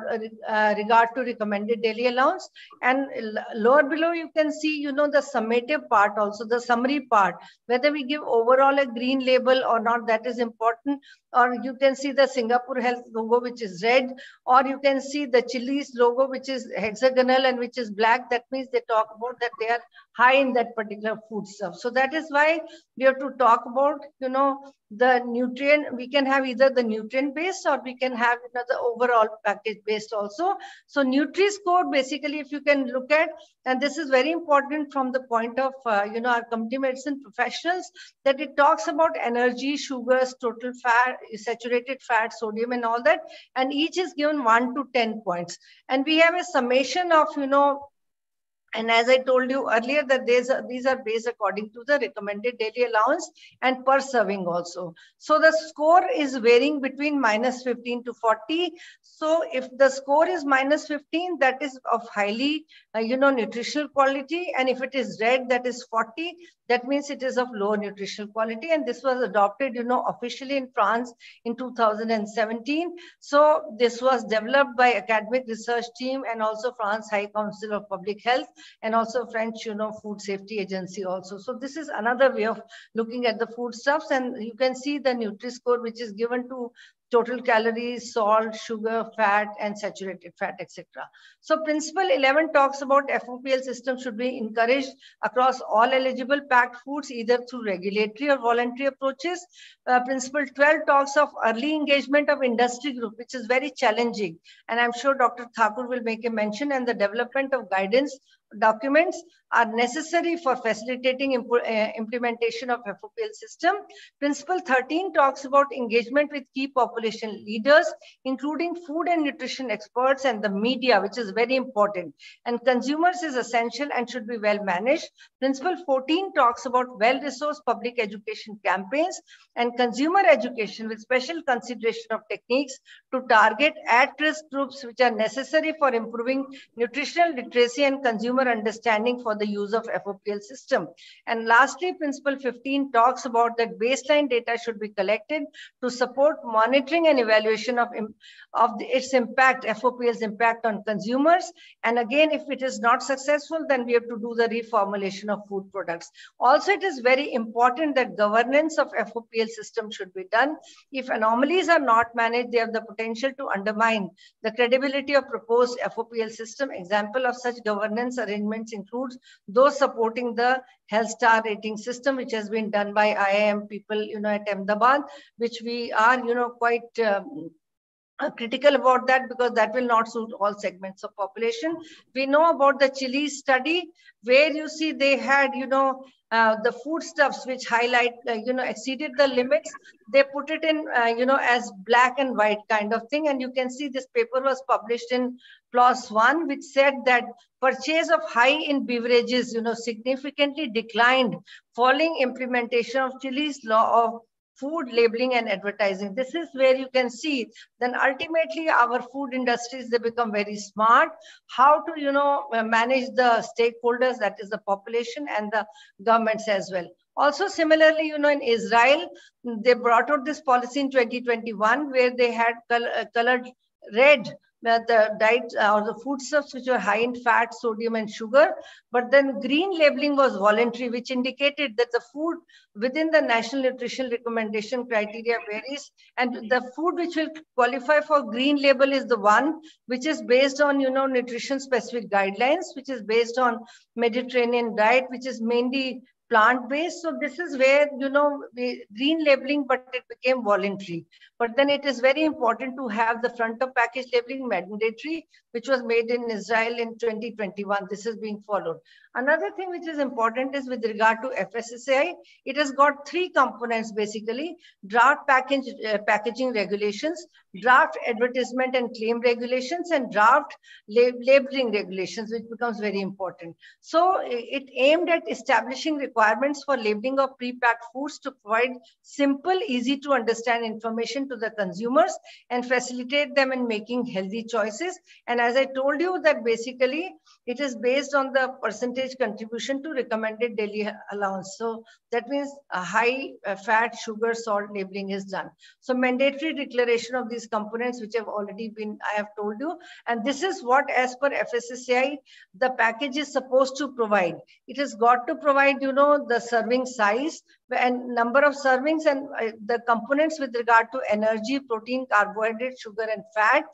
to recommended daily allowance. And lower below, you can see, the summative part also, the summary part, whether we give overall a green label or not, that is important. Or you can see the Singapore Health logo, which is red, or you can see the Chili's logo, which is hexagonal and which is black. That means they talk about that they are high in that particular food stuff. So that is why we have to talk about, the nutrient. We can have either the nutrient based or we can have the overall package based also. So Nutri-Score, basically, if you can look at, and this is very important from the point of, our community medicine professionals, that it talks about energy, sugars, total fat, saturated fat, sodium and all that. And each is given 1 to 10 points. And we have a summation of, and as I told you earlier, that these are based according to the recommended daily allowance and per serving also. So the score is varying between -15 to 40. So if the score is -15, that is of highly, nutritional quality. And if it is red, that is 40. That means it is of low nutritional quality. And this was adopted, officially in France in 2017. So this was developed by academic research team and also France High Council of Public Health and also French, Food Safety Agency also. So this is another way of looking at the foodstuffs. And you can see the Nutri-Score, which is given to total calories, salt, sugar, fat, and saturated fat, etc. So principle 11 talks about FOPL system should be encouraged across all eligible packed foods, either through regulatory or voluntary approaches. Principle 12 talks of early engagement of industry group, which is very challenging. And I'm sure Dr. Thakur will make a mention, and the development of guidance documents are necessary for facilitating implementation of FOPL system. Principle 13 talks about engagement with key population leaders, including food and nutrition experts and the media, which is very important. And consumers is essential and should be well managed. Principle 14 talks about well-resourced public education campaigns and consumer education with special consideration of techniques to target at-risk groups which are necessary for improving nutritional literacy and consumer understanding for the use of FOPL system. And lastly, principle 15 talks about that baseline data should be collected to support monitoring and evaluation of its impact, FOPL's impact on consumers. And again, if it is not successful, then we have to do the reformulation of food products. Also, it is very important that governance of FOPL system should be done. If anomalies are not managed, they have the potential to undermine the credibility of proposed FOPL system. Example of such governance arrangements includes those supporting the health star rating system, which has been done by IIM people, at Ahmedabad, which we are, quite critical about that, because that will not suit all segments of population. We know about the Chile study, where you see they had, the foodstuffs which highlight, exceeded the limits. They put it in, as black and white kind of thing. And you can see this paper was published in PLOS 1, which said that purchase of high in beverages, significantly declined following implementation of Chile's law of food labeling and advertising. This is where you can see then ultimately our food industries, they become very smart how to manage the stakeholders, that is the population and the governments as well. Also similarly, in Israel, they brought out this policy in 2021 where they had colored red the diet or the foodstuffs which were high in fat, sodium and sugar, but then green labeling was voluntary, which indicated that the food within the national nutrition recommendation criteria varies, and the food which will qualify for green label is the one which is based on nutrition specific guidelines, which is based on Mediterranean diet, which is mainly plant-based. So this is where, green labeling, but it became voluntary. But then it is very important to have the front of package labeling mandatory, which was made in Israel in 2021. This is being followed. Another thing which is important is with regard to FSSAI, it has got three components basically: draft packaging regulations, draft advertisement and claim regulations, and draft labeling regulations, which becomes very important. So it aimed at establishing requirements for labeling of pre-packed foods to provide simple, easy to understand information to the consumers and facilitate them in making healthy choices. And as I told you that basically it is based on the percentage contribution to recommended daily allowance. So that means a high fat, sugar, salt labeling is done. So mandatory declaration of these components, which have already been, I have told you. And this is what, as per FSSAI, the package is supposed to provide. It has got to provide, the serving size and number of servings and the components with regard to energy, protein, carbohydrate, sugar, and fat.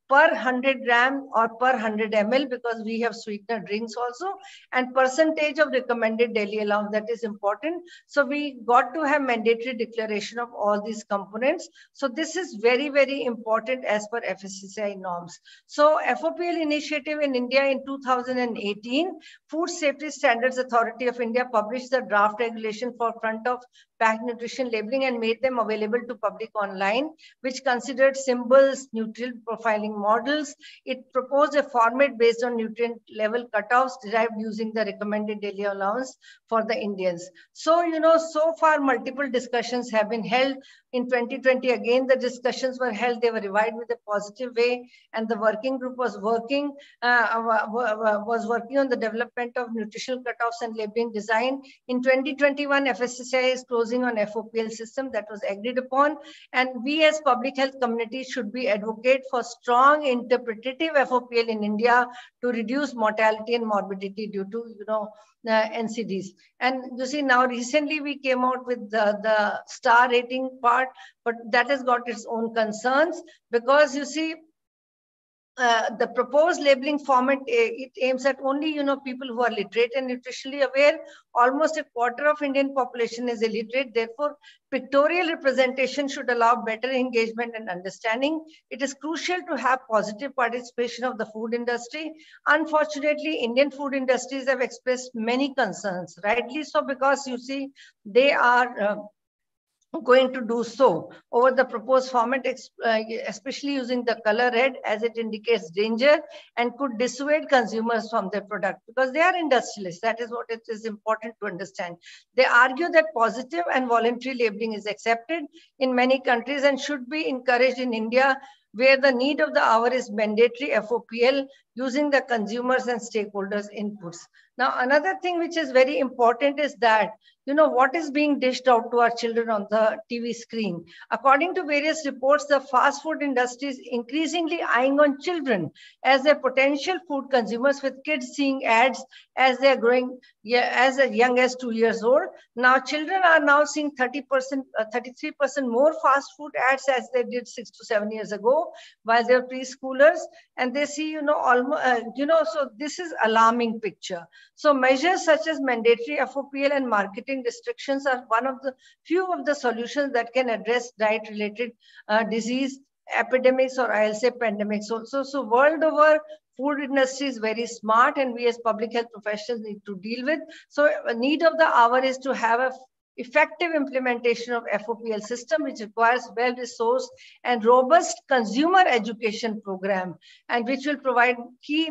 per 100 gram or per 100 ml, because we have sweetener drinks also, and percentage of recommended daily allowance. That is important. So we got to have mandatory declaration of all these components. So this is very, very important as per FSSAI norms. So FOPL initiative in India in 2018, Food Safety Standards Authority of India published the draft regulation for front of pack nutrition labeling and made them available to public online, which considered symbols, nutrient profiling models. It proposed a format based on nutrient level cutoffs derived using the recommended daily allowance for the Indians. So, so far multiple discussions have been held. In 2020, again, the discussions were held. They were revived with a positive way, and the working group was working on the development of nutritional cutoffs and labeling design. In 2021, FSSAI is closing on FOPL system that was agreed upon, and we as public health community should be advocate for strong interpretative FOPL in India to reduce mortality and morbidity due to NCDs. And you see, now recently we came out with the star rating part, but that has got its own concerns, because you see, the proposed labeling format, it aims at only people who are literate and nutritionally aware. Almost a quarter of Indian population is illiterate. Therefore, pictorial representation should allow better engagement and understanding. It is crucial to have positive participation of the food industry. Unfortunately, Indian food industries have expressed many concerns, rightly so, because you see, they are going to do so over the proposed format, especially using the color red, as it indicates danger and could dissuade consumers from their product, because they are industrialists. That is what it is important to understand. They argue that positive and voluntary labeling is accepted in many countries and should be encouraged in India, where the need of the hour is mandatory FOPL using the consumers and stakeholders' inputs. Now, another thing which is very important is that, what is being dished out to our children on the TV screen. According to various reports, the fast food industry is increasingly eyeing on children as their potential food consumers, with kids seeing ads as they are growing as young as 2 years old. Now, children are now seeing 33% more fast food ads as they did 6 to 7 years ago, while they're preschoolers, and they see, so this is alarming picture. So measures such as mandatory FOPL and marketing restrictions are one of the few of the solutions that can address diet-related disease epidemics, or I'll say pandemics also. So world over, food industry is very smart, and we as public health professionals need to deal with. So a need of the hour is to have a effective implementation of FOPL system, which requires well-resourced and robust consumer education program, and which will provide key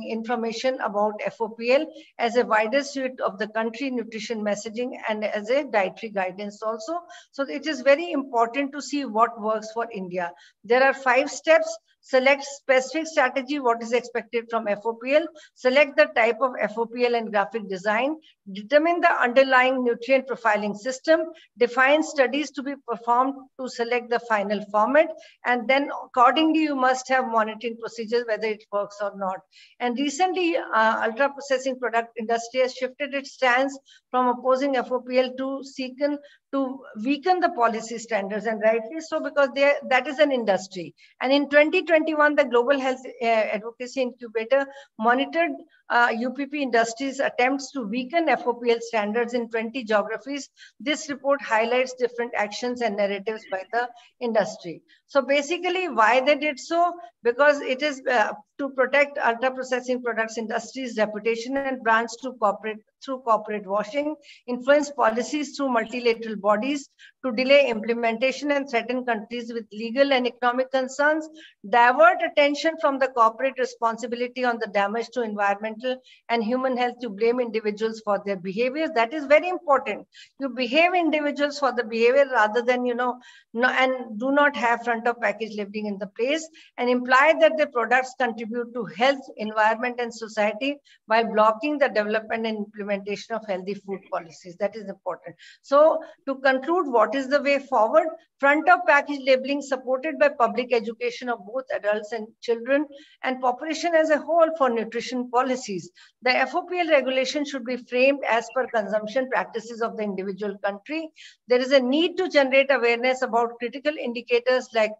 information about FOPL as a wider suite of the country nutrition messaging and as a dietary guidance also. So it is very important to see what works for India. There are 5 steps. Select specific strategy, what is expected from FOPL, select the type of FOPL and graphic design, determine the underlying nutrient profiling system, define studies to be performed to select the final format, and then accordingly you must have monitoring procedures whether it works or not. And recently, ultra processing product industry has shifted its stance from opposing FOPL to weaken the policy standards, and rightly so, because that is an industry. And in 2021, the Global Health Advocacy Incubator monitored UPP industries' attempts to weaken FOPL standards in 20 geographies. This report highlights different actions and narratives by the industry. So basically, why they did so? Because it is to protect ultra processing products industry's reputation and brands through corporate washing, influence policies through multilateral bodies, to delay implementation and threaten countries with legal and economic concerns, divert attention from the corporate responsibility on the damage to environmental and human health to blame individuals for their behaviors. That is very important. You behave individuals for the behavior rather than, and do not have front of package labeling in the place, and imply that the products contribute to health, environment, and society while blocking the development and implementation of healthy food policies. That is important. So to conclude, what is the way forward? Front of package labeling supported by public education of both adults and children and population as a whole for nutrition policies. The FOPL regulation should be framed as per consumption practices of the individual country. There is a need to generate awareness about critical indicators like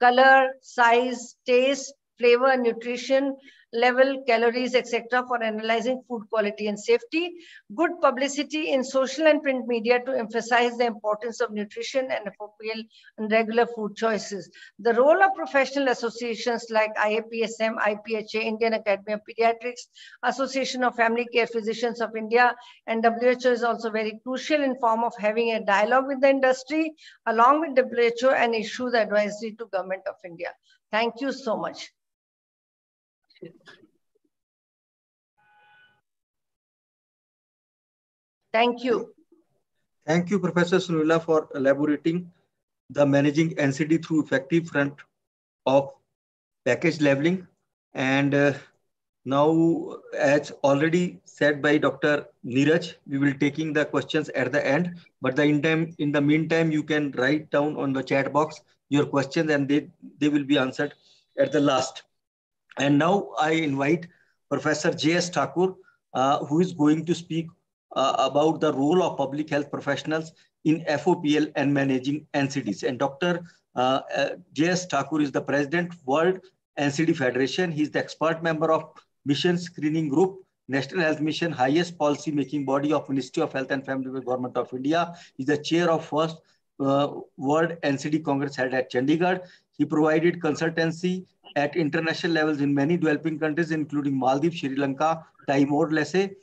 color, size, taste, flavor, nutrition level, calories, etc. for analyzing food quality and safety. Good publicity in social and print media to emphasize the importance of nutrition and FOPL and regular food choices. The role of professional associations like IAPSM, IPHA, Indian Academy of Pediatrics, Association of Family Care Physicians of India, and WHO is also very crucial in form of having a dialogue with the industry along with WHO and issue the advisory to Government of India. Thank you so much. Thank you. Thank you, Professor Sunila, for elaborating the managing NCD through effective front of package labeling. And now, as already said by Dr. Neeraj, we will taking the questions at the end. But in the meantime, you can write down on the chat box your questions, and they will be answered at the last. And now I invite Professor J.S. Thakur, who is going to speak about the role of public health professionals in FOPL and managing NCDs. And Dr. J.S. Thakur is the President, World NCD Federation. He is the expert member of Mission Screening Group, National Health Mission, highest policy making body of Ministry of Health and Family Welfare, Government of India. He is the chair of first World NCD Congress held at Chandigarh. He provided consultancy at international levels in many developing countries, including Maldives, Sri Lanka, Timor-Leste.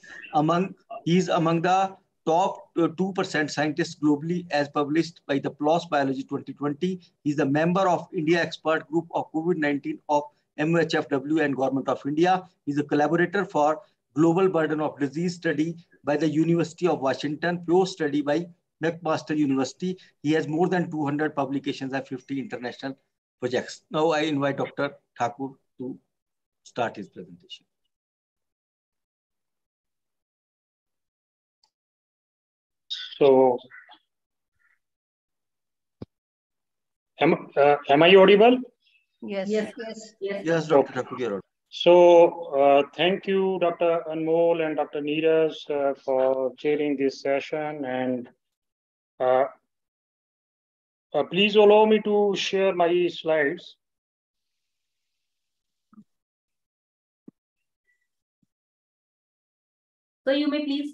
He is among the top 2% scientists globally as published by the PLOS Biology 2020. He is a member of India Expert Group of COVID-19 of MHFW and Government of India. He is a collaborator for Global Burden of Disease study by the University of Washington, Pew study by McMaster University. He has more than 200 publications and 50 international projects. Now I invite Dr. Thakur to start his presentation. So, am I audible? Yes. Yes, Dr. Thakur, you're audible. So, thank you, Dr. Anmol and Dr. Neeraj for chairing this session. And please allow me to share my slides. So you may please.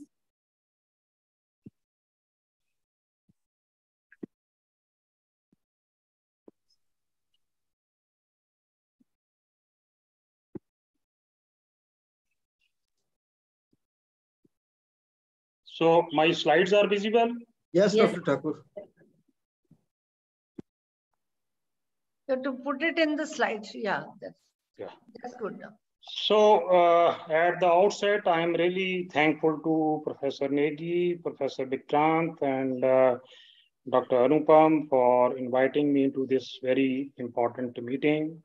So my slides are visible? Yes, Dr. Thakur. You have to put it in the slides. Yeah, that's good. So at the outset, I am really thankful to Professor Negi, Professor Vikrant, and Dr. Anupam for inviting me to this very important meeting.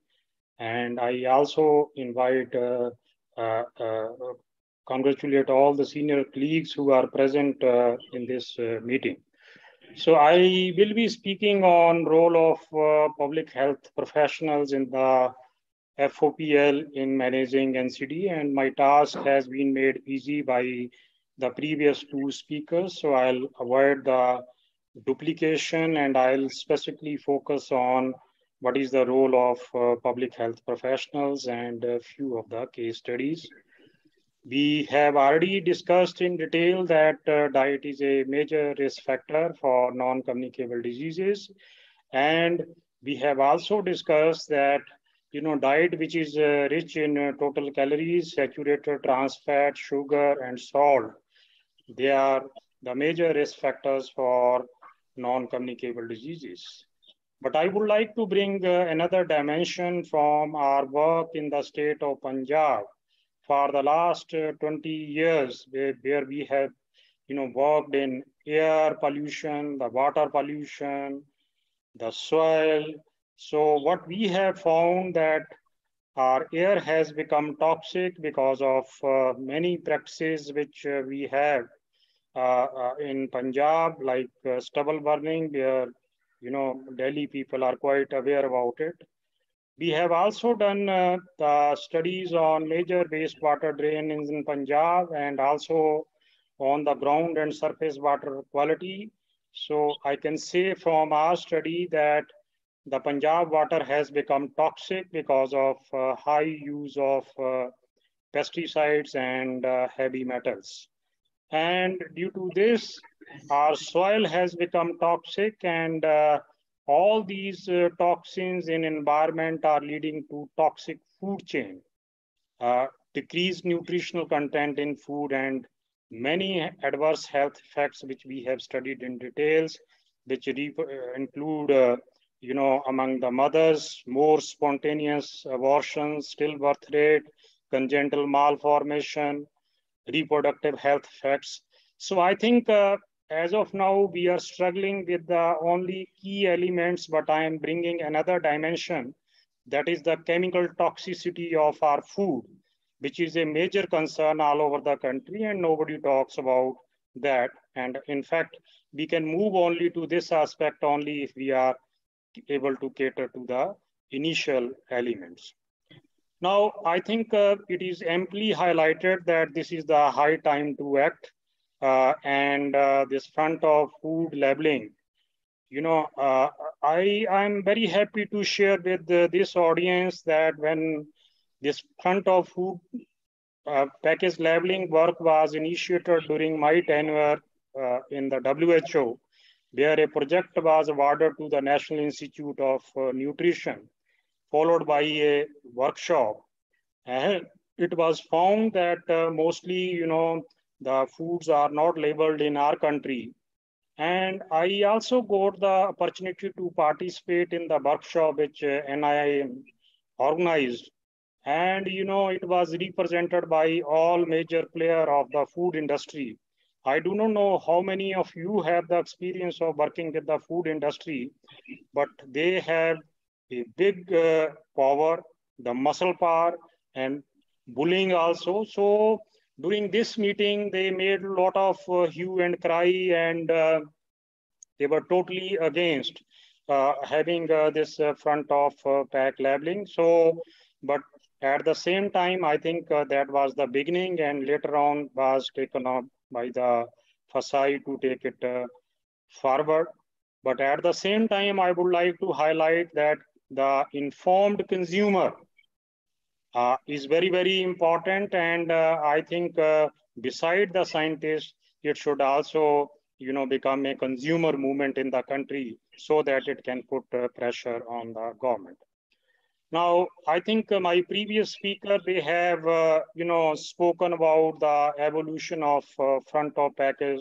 And I also invite, congratulate all the senior colleagues who are present in this meeting. So I will be speaking on role of public health professionals in the FOPL in managing NCD, and my task has been made easy by the previous two speakers. So I'll avoid the duplication and I'll specifically focus on what is the role of public health professionals and a few of the case studies. We have already discussed in detail that diet is a major risk factor for non-communicable diseases. And we have also discussed that diet which is rich in total calories, saturated trans fat, sugar, and salt, they are the major risk factors for non-communicable diseases. But I would like to bring another dimension from our work in the state of Punjab for the last 20 years, where we have worked in air pollution, the water pollution, the soil. So what we have found that our air has become toxic because of many practices which we have in Punjab, like stubble burning, where Delhi people are quite aware about it. We have also done the studies on major wastewater drains in Punjab and also on the ground and surface water quality. So I can say from our study that the Punjab water has become toxic because of high use of pesticides and heavy metals. And due to this, our soil has become toxic, and all these toxins in environment are leading to toxic food chain, decreased nutritional content in food, and many adverse health effects which we have studied in details, which include among the mothers, more spontaneous abortions, stillbirth rate, congenital malformation, reproductive health effects. So I think as of now, we are struggling with the only key elements, but I am bringing another dimension, that is the chemical toxicity of our food, which is a major concern all over the country, and nobody talks about that. And in fact, we can move only to this aspect only if we are able to cater to the initial elements. Now, I think it is amply highlighted that this is the high time to act, and this front of food labeling. I'm very happy to share with this audience that when this front of food package labeling work was initiated during my tenure in the WHO, where a project was awarded to the National Institute of Nutrition, followed by a workshop. And it was found that mostly, the foods are not labeled in our country. And I also got the opportunity to participate in the workshop which NIIM organized. And, it was represented by all major players of the food industry. I do not know how many of you have the experience of working with the food industry, but they have a big power, the muscle power, and bullying also. So during this meeting, they made a lot of hue and cry, and they were totally against having this front of pack labeling. So, but at the same time, I think that was the beginning, and later on was taken up by the FSI to take it forward. But at the same time, I would like to highlight that the informed consumer is very, very important. And I think beside the scientists, it should also, become a consumer movement in the country so that it can put pressure on the government. Now, I think my previous speaker, they have, spoken about the evolution of front of package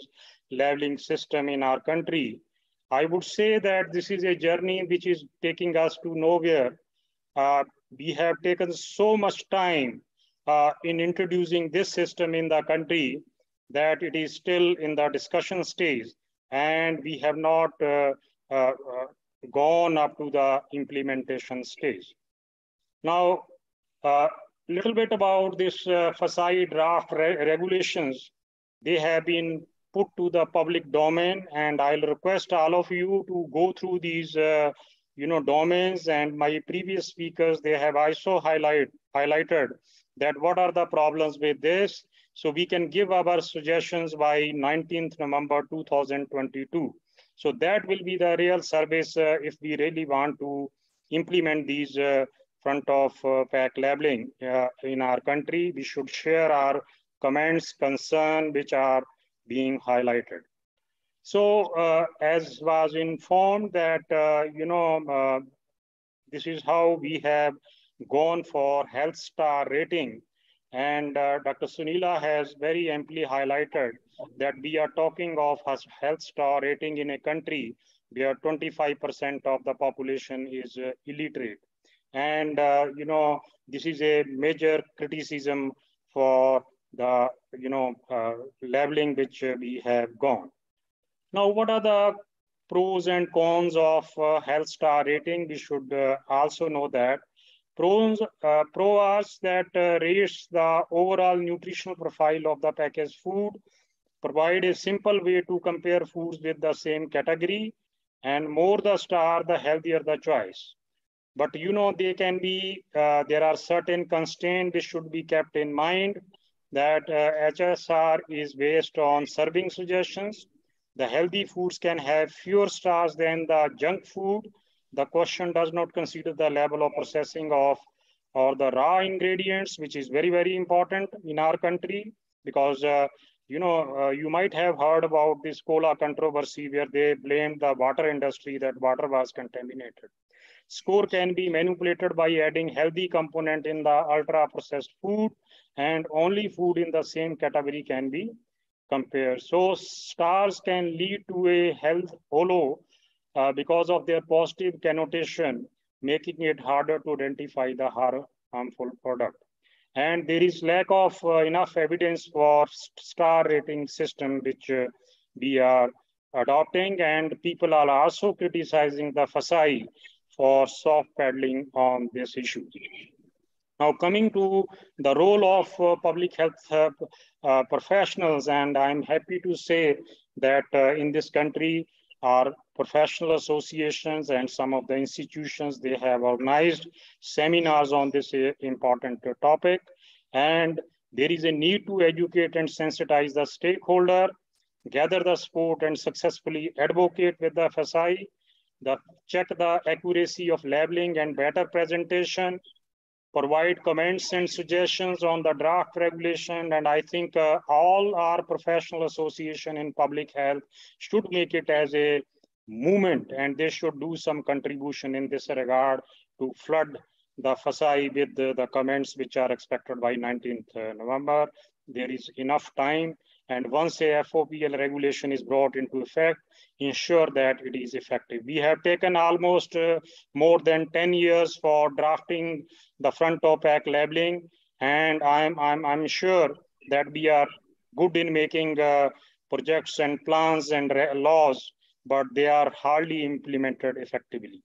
labeling system in our country. I would say that this is a journey which is taking us to nowhere. We have taken so much time in introducing this system in the country that it is still in the discussion stage, and we have not gone up to the implementation stage. Now, a little bit about this FSI draft regulations. They have been put to the public domain, and I'll request all of you to go through these domains. And my previous speakers, they have also highlighted that what are the problems with this. So we can give our suggestions by 19th November 2022. So that will be the real service if we really want to implement these front of pack labeling in our country. We should share our comments, concern, which are being highlighted. So as was informed that, this is how we have gone for health star rating. And Dr. Sunila has very amply highlighted that we are talking of health star rating in a country where 25% of the population is illiterate. And, this is a major criticism for the, labeling which we have gone. Now, what are the pros and cons of health star rating? We should also know that. Pros are that raise the overall nutritional profile of the packaged food, provide a simple way to compare foods with the same category, and more the star, the healthier the choice. But they can be, there are certain constraints which should be kept in mind, that HSR is based on serving suggestions. The healthy foods can have fewer stars than the junk food. The question does not consider the level of processing of or the raw ingredients, which is very, very important in our country, because you might have heard about this cola controversy where they blamed the water industry that water was contaminated. Score can be manipulated by adding healthy component in the ultra processed food, and only food in the same category can be compared. So stars can lead to a health holo because of their positive connotation, making it harder to identify the harmful product. And there is lack of enough evidence for star rating system, which we are adopting, and people are also criticizing the FSI for soft pedaling on this issue. Now, coming to the role of public health professionals, and I'm happy to say that in this country, our professional associations and some of the institutions, they have organized seminars on this important topic. And there is a need to educate and sensitize the stakeholder, gather the support and successfully advocate with the FSI, check the accuracy of labeling and better presentation, provide comments and suggestions on the draft regulation. And I think all our professional association in public health should make it as a movement, and they should do some contribution in this regard to flood the FSI with the comments which are expected by 19th November. There is enough time. And once a FOPL regulation is brought into effect, ensure that it is effective. We have taken almost more than 10 years for drafting the front of pack labeling, and I'm sure that we are good in making projects and plans and laws, but they are hardly implemented effectively.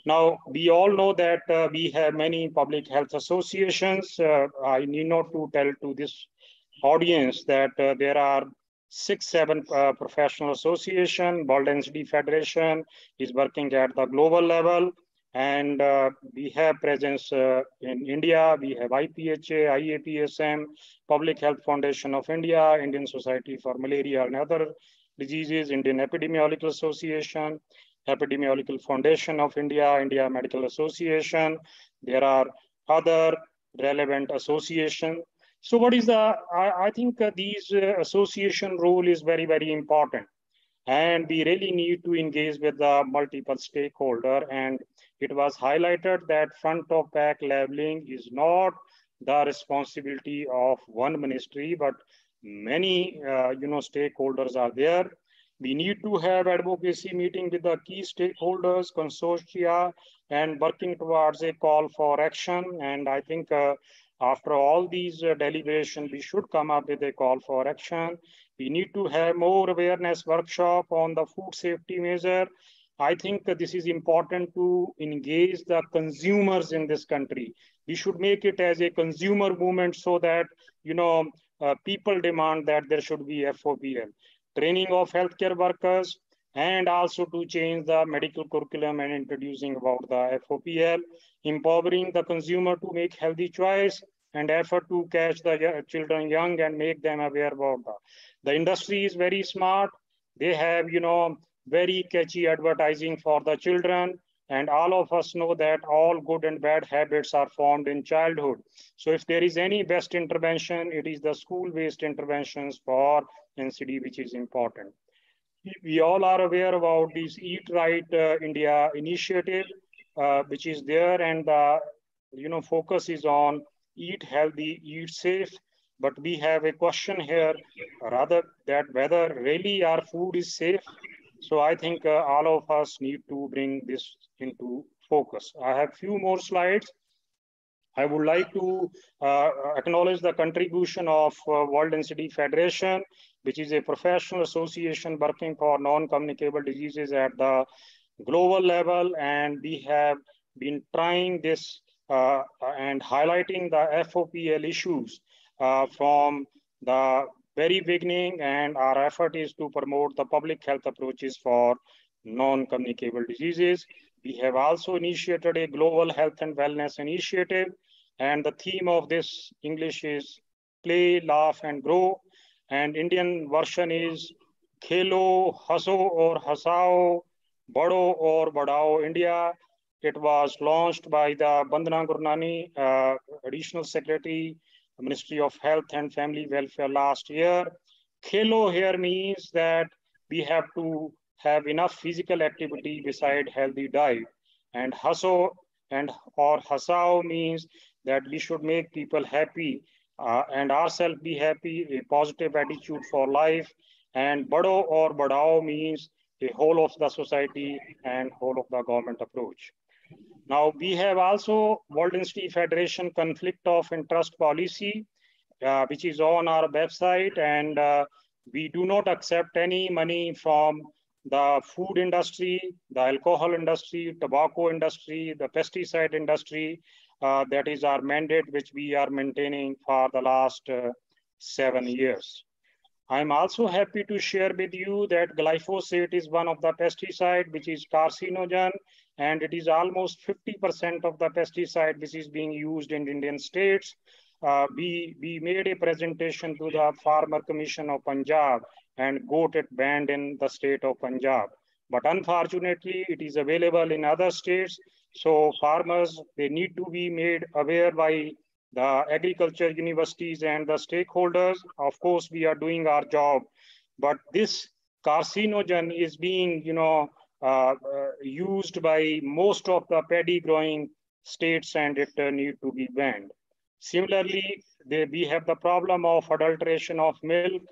Now, we all know that we have many public health associations. I need not to tell to this audience that there are 6-7 professional association. World Density Federation is working at the global level, and we have presence in India. We have IPHA, IAPSM, Public Health Foundation of India, Indian Society for Malaria and Other Diseases, Indian Epidemiological Association, Epidemiological Foundation of India, India Medical Association. There are other relevant associations. So what is I think these association role is very, very important. And we really need to engage with the multiple stakeholder. And it was highlighted that front of pack labeling is not the responsibility of one ministry, but many stakeholders are there. We need to have advocacy meeting with the key stakeholders, consortia, and working towards a call for action. And I think after all these deliberations, we should come up with a call for action. We need to have more awareness workshop on the food safety measure. I think that this is important to engage the consumers in this country. We should make it as a consumer movement so that, people demand that there should be FOPL. Training of healthcare workers, and also to change the medical curriculum and introducing about the FOPL, empowering the consumer to make healthy choice, and effort to catch the children young and make them aware about the industry is very smart. They have, very catchy advertising for the children. And all of us know that all good and bad habits are formed in childhood. So if there is any best intervention, it is the school-based interventions for NCD, which is important. We all are aware about this Eat Right India initiative, which is there, and the focus is on eat healthy, eat safe. But we have a question here, rather that whether really our food is safe. So I think all of us need to bring this into focus. I have few more slides. I would like to acknowledge the contribution of World Density Federation, which is a professional association working for non-communicable diseases at the global level. And we have been trying this and highlighting the FOPL issues from the very beginning, and our effort is to promote the public health approaches for non-communicable diseases. We have also initiated a global health and wellness initiative, and the theme of this English is play, laugh, and grow. And Indian version is Khelo, Haso or Hasao, Bado or Badao India. It was launched by the Bandana Gurnani, Additional Secretary, Ministry of Health and Family Welfare last year. Khelo here means that we have to have enough physical activity beside healthy diet. And Haso or Hasao means that we should make people happy and ourselves be happy, a positive attitude for life. And Bado or Badao means the whole of the society and whole of the government approach. Now, we have also World Institute Federation conflict of interest policy, which is on our website, and we do not accept any money from the food industry, the alcohol industry, tobacco industry, the pesticide industry. That is our mandate, which we are maintaining for the last 7 years. I'm also happy to share with you that glyphosate is one of the pesticide which is carcinogen, and it is almost 50% of the pesticide which is being used in Indian states. We made a presentation to the Farmer Commission of Punjab and got it banned in the state of Punjab. But unfortunately, it is available in other states. So farmers, they need to be made aware by the agriculture universities and the stakeholders. Of course, we are doing our job, but this carcinogen is being, used by most of the paddy growing states, and it need to be banned. Similarly, we have the problem of adulteration of milk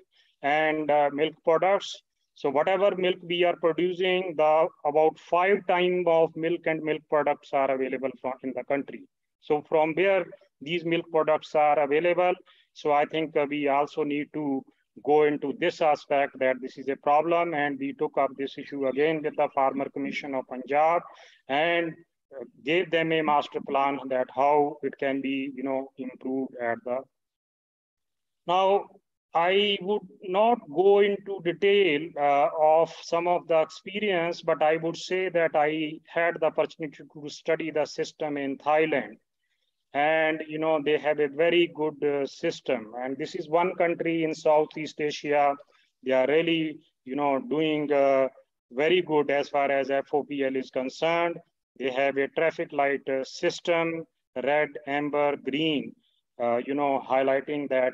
and milk products. So whatever milk we are producing, about 5 times of milk and milk products are available in the country. So from where these milk products are available. So I think we also need to go into this aspect that this is a problem, and we took up this issue again with the Farmer Commission of Punjab and gave them a master plan that how it can be, improved at the. Now, I would not go into detail of some of the experience, but I would say that I had the opportunity to study the system in Thailand. And they have a very good system, and this is one country in Southeast Asia. They are really doing very good as far as FOPL is concerned. They have a traffic light system, red, amber, green, highlighting that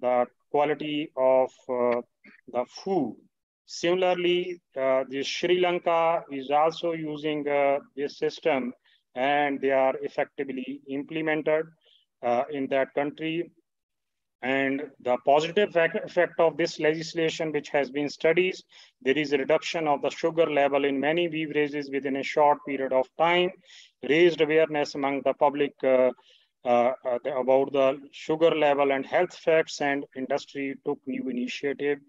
the quality of the food. Similarly, the Sri Lanka is also using this system, and they are effectively implemented in that country. And the positive effect of this legislation, which has been studied, there is a reduction of the sugar level in many beverages within a short period of time, raised awareness among the public about the sugar level and health facts, and industry took new initiative.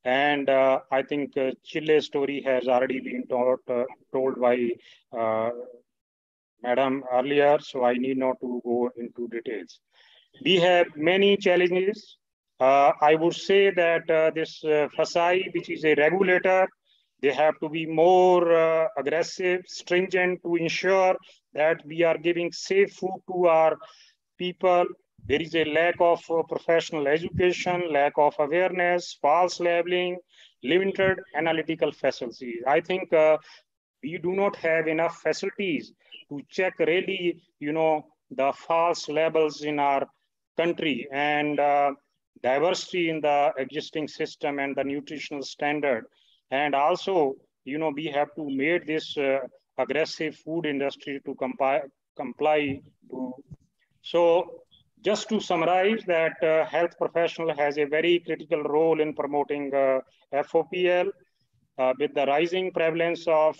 And I think Chile's story has already been told by Madam earlier, so I need not to go into details. We have many challenges. I would say that this FSI, which is a regulator, they have to be more aggressive, stringent to ensure that we are giving safe food to our people. There is a lack of professional education, lack of awareness, false labeling, limited analytical facilities. I think we do not have enough facilities to check really, the false labels in our country, and diversity in the existing system and the nutritional standard. And also, we have to make this aggressive food industry to comply to. So just to summarize that health professional has a very critical role in promoting FOPL with the rising prevalence of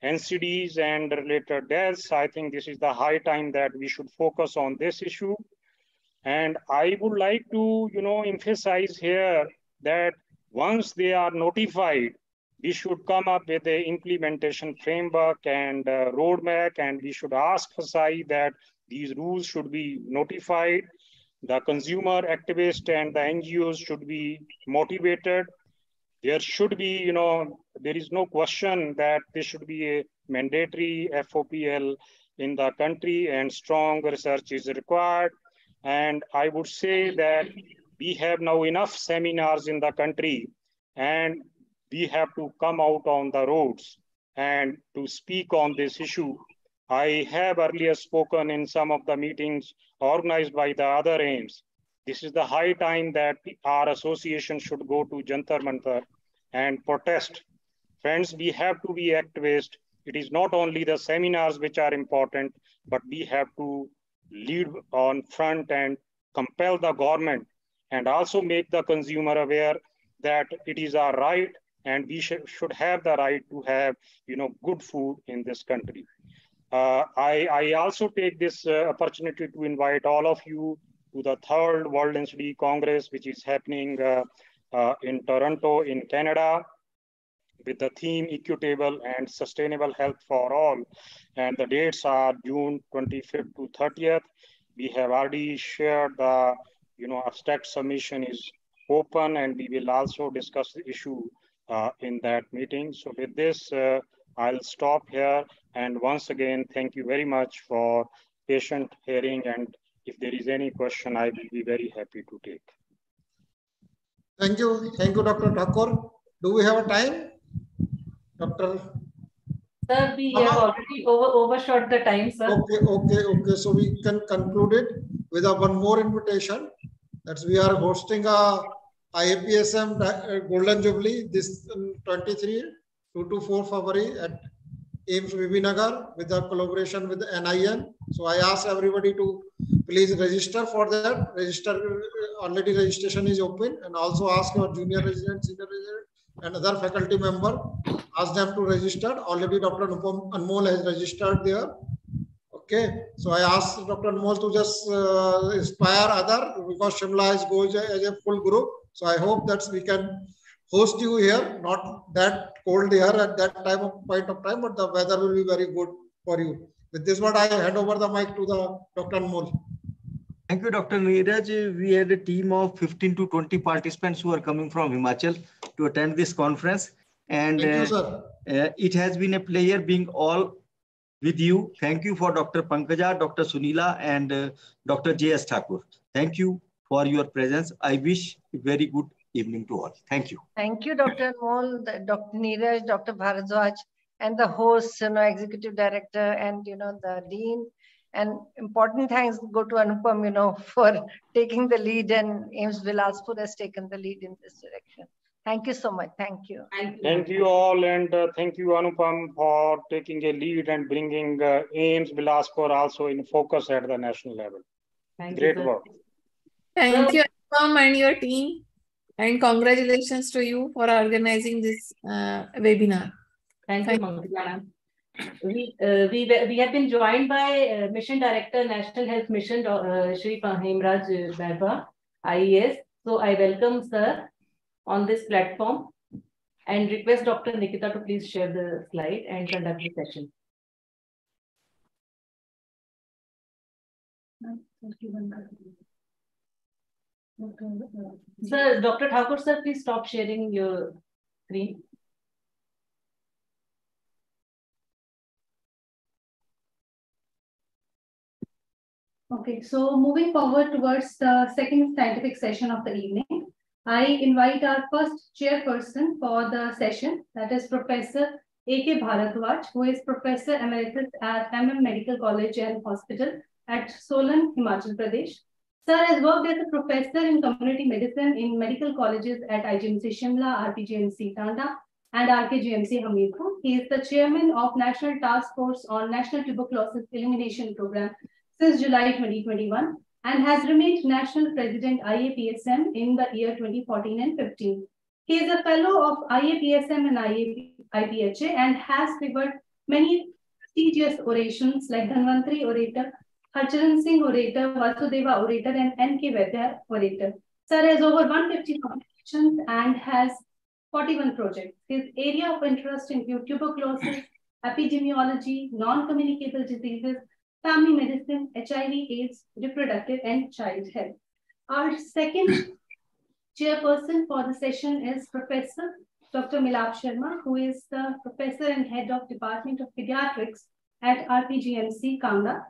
NCDs and related deaths. I think this is the high time that we should focus on this issue. And I would like to, emphasize here that once they are notified, we should come up with an implementation framework and roadmap, and we should ask FSI that these rules should be notified. The consumer activists and the NGOs should be motivated. There should be, there is no question that there should be a mandatory FOPL in the country, and strong research is required. And I would say that we have now enough seminars in the country, and we have to come out on the roads and to speak on this issue. I have earlier spoken in some of the meetings organized by the other AIIMS. This is the high time that our association should go to Jantar Mantar and protest. Friends, we have to be activists. It is not only the seminars which are important, but we have to lead on front and compel the government and also make the consumer aware that it is our right and we should have the right to have, good food in this country. I also take this opportunity to invite all of you to the 3rd World NCD Congress, which is happening in Toronto in Canada, with the theme Equitable and Sustainable Health for All. And the dates are June 25th to 30th. We have already shared the, abstract submission is open, and we will also discuss the issue in that meeting. So with this, I'll stop here. And once again, thank you very much for patient hearing. And if there is any question, I will be very happy to take. Thank you. Thank you, Dr. Thakur. Do we have a time? Doctor? Sir, we have already overshot the time, sir. Okay. So we can conclude it with one more invitation. That's we are hosting a IAPSM Golden Jubilee this 23 to 4 February at AIIMS Vivinagar with the collaboration with NIN. So I ask everybody to please register for that. Already registration is open, and also ask your junior resident, senior resident, and other faculty member. Ask them to register. Already Dr. Anmol has registered there. Okay, so I asked Dr. Anmol to just inspire other, because Shimla goes as a full group. So I hope that we can host you here. Not that cold here at that point of time, but the weather will be very good for you. With this one, I hand over the mic to the Dr. Anmol. Thank you, Dr. Neeraj. We had a team of 15 to 20 participants who are coming from Himachal to attend this conference. And thank you, sir. It has been a pleasure being all with you. Thank you for Dr. Pankaja, Dr. Sunila, and Dr. J.S. Thakur. Thank you for your presence. I wish a very good evening to all. Thank you. Thank you, Dr. Anmol, Dr. Neeraj, Dr. Bharadwaj, and the hosts, Executive Director, and the Dean. And important thanks go to Anupam, for taking the lead, and AIIMS Bilaspur has taken the lead in this direction. Thank you so much. Thank you. Thank you all, and thank you, Anupam, for taking a lead and bringing AIIMS Bilaspur also in focus at the national level. Great work. Thank you, Anupam, and your team, and congratulations to you for organizing this webinar. Thank you, Mangalana. We have been joined by Mission Director, National Health Mission, Shri Hemraj Barba, IAS. So I welcome sir on this platform and request Dr. Nikita to please share the slide and conduct the session. Sir, Dr. Thakur, sir, please stop sharing your screen. Okay, so moving forward towards the second scientific session of the evening, I invite our first chairperson for the session, that is Professor A.K. Bharadwaj, who is Professor Emeritus at Medical College and Hospital at Solan, Himachal Pradesh. Sir has worked as a professor in community medicine in medical colleges at AIIMS Shimla, RPGMC Tanda, and RKGMC Hamirpur. He is the chairman of National Task Force on National Tuberculosis Elimination Program since July 2021 and has remained National President IAPSM in the year 2014 and 15. He is a fellow of IAPSM and IPHA and has favored many prestigious orations like Dhanvantri Orator, Harcharan Singh Orator, Vasudeva Orator, and N.K. Vaidya Orator. Sir has over 150 publications and has 41 projects. His area of interest include tuberculosis, epidemiology, non-communicable diseases, family medicine, HIV/AIDS, reproductive and child health. Our second chairperson for the session is Professor Dr. Milap Sharma, who is the professor and head of Department of Pediatrics at RPGMC Kanga.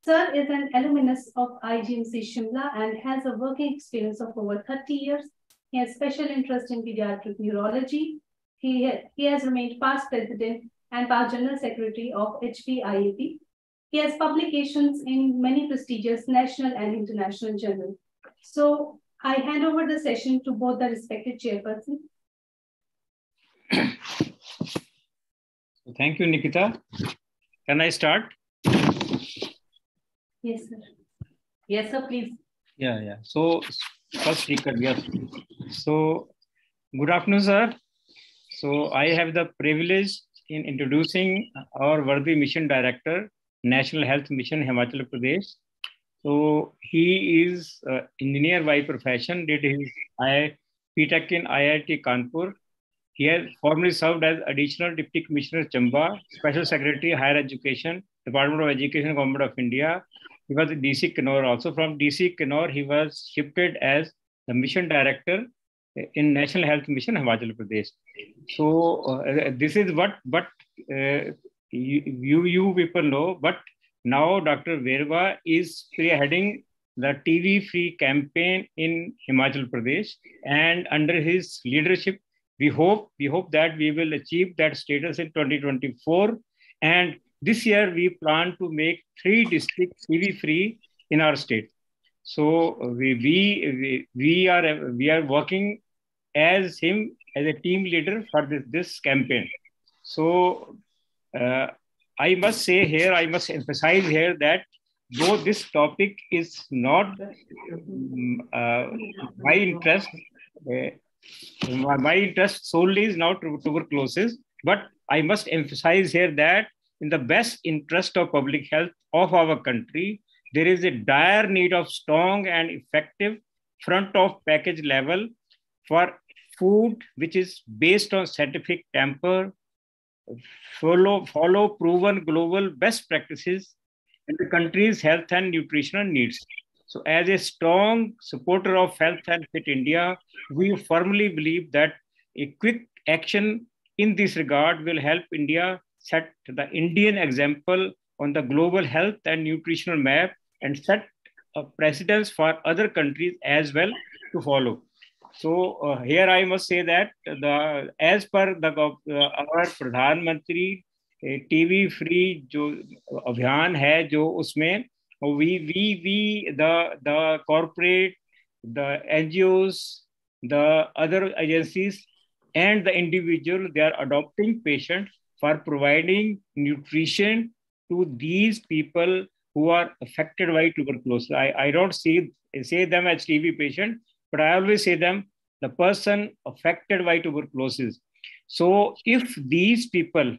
Sir is an alumnus of IGMC Shimla and has a working experience of over 30 years. He has special interest in pediatric neurology, He has remained past president and past general secretary of HPIAP. He has publications in many prestigious national and international journals. So I hand over the session to both the respected chairpersons. Thank you, Nikita. Can I start? Yes, sir. Yes, sir, please. Yeah. So first speaker, yes. So good afternoon, sir. So I have the privilege in introducing our worthy mission director, National Health Mission, Himachal Pradesh. So he is engineer by profession, did his PTech in IIT Kanpur. He has formerly served as Additional Deputy Commissioner Chamba, Special Secretary Higher Education, Department of Education, Government of India. He was at DC Kinnaur. Also from DC Kinnaur, he was shifted as the Mission Director in National Health Mission, Himachal Pradesh. So this is what you people know. But now Dr. Verva is spearheading the TV-free campaign in Himachal Pradesh, and under his leadership, we hope that we will achieve that status in 2024. And this year, we plan to make 3 districts TV-free in our state. So we are working as him as a team leader for this campaign. So I must say here, I must emphasize here that though this topic is not my interest, my interest solely is now tuberculosis, but I must emphasize here that in the best interest of public health of our country, there is a dire need of strong and effective front of package level for food which is based on scientific temper, follow proven global best practices in the country's health and nutritional needs. So as a strong supporter of Health and Fit India, we firmly believe that a quick action in this regard will help India set the Indian example on the global health and nutritional map and set a precedence for other countries as well to follow. So here I must say that as per our Pradhan Mantri TV free जो अभियान है जो उसमें the corporate, the NGOs, the other agencies and the individual, they are adopting patients for providing nutrition to these people who are affected by tuberculosis. I don't say them as TB patient, but I always say them the person affected by tuberculosis. So if these people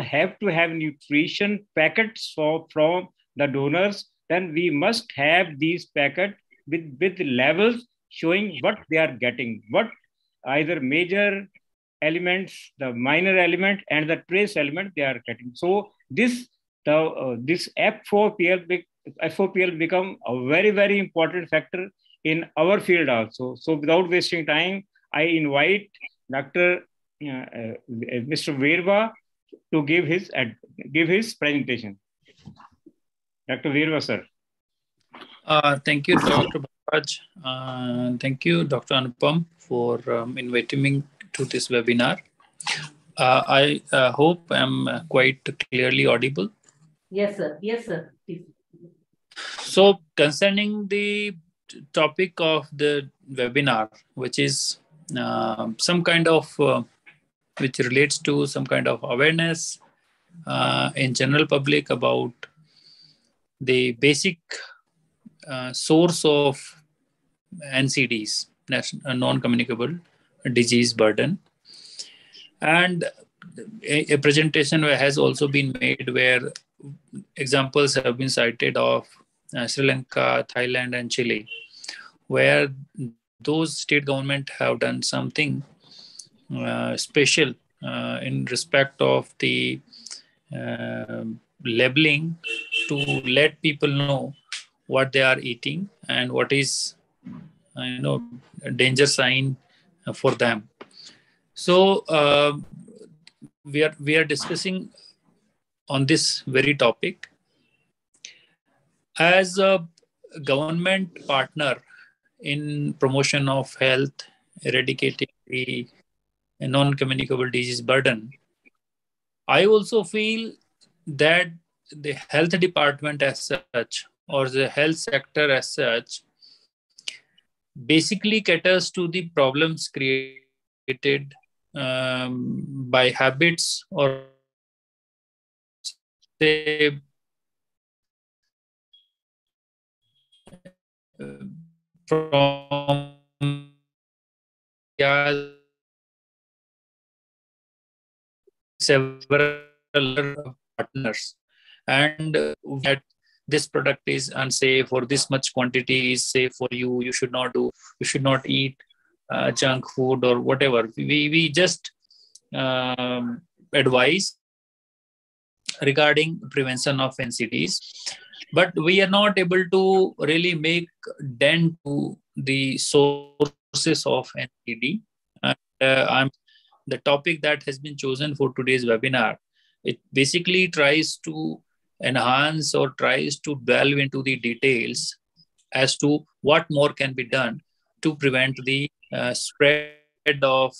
have to have nutrition packets from the donors, then we must have these packets with levels showing what they are getting, what either major elements, the minor element, and the trace element they are getting. So this FOPL become a very, very important factor in our field also. So without wasting time, I invite Dr. Mr. Verva to give his presentation. Dr. Verva, sir. Thank you, Dr. Bharaj. Thank you, Dr. Anupam, for inviting me to this webinar. I hope I'm quite clearly audible. Yes, sir. Yes, sir. Please. So concerning the topic of the webinar, which is some kind of, which relates to some kind of awareness in general public about the basic source of NCDs, Non Communicable Disease Burden. And a presentation has also been made where examples have been cited of Sri Lanka, Thailand, and Chile, where those state government have done something special in respect of the labeling to let people know what they are eating and what is a danger sign for them. So we are discussing on this very topic. As a government partner in promotion of health, eradicating the non-communicable disease burden, I also feel that the health department as such, or the health sector as such, basically caters to the problems created by habits, or say from several partners, and that this product is unsafe, or this much quantity is safe for you, you should not do, you should not eat junk food or whatever. We just advise regarding prevention of NCDs, but we are not able to really make dent to the sources of NCD. And the topic that has been chosen for today's webinar, it basically tries to enhance or tries to delve into the details as to what more can be done to prevent the spread of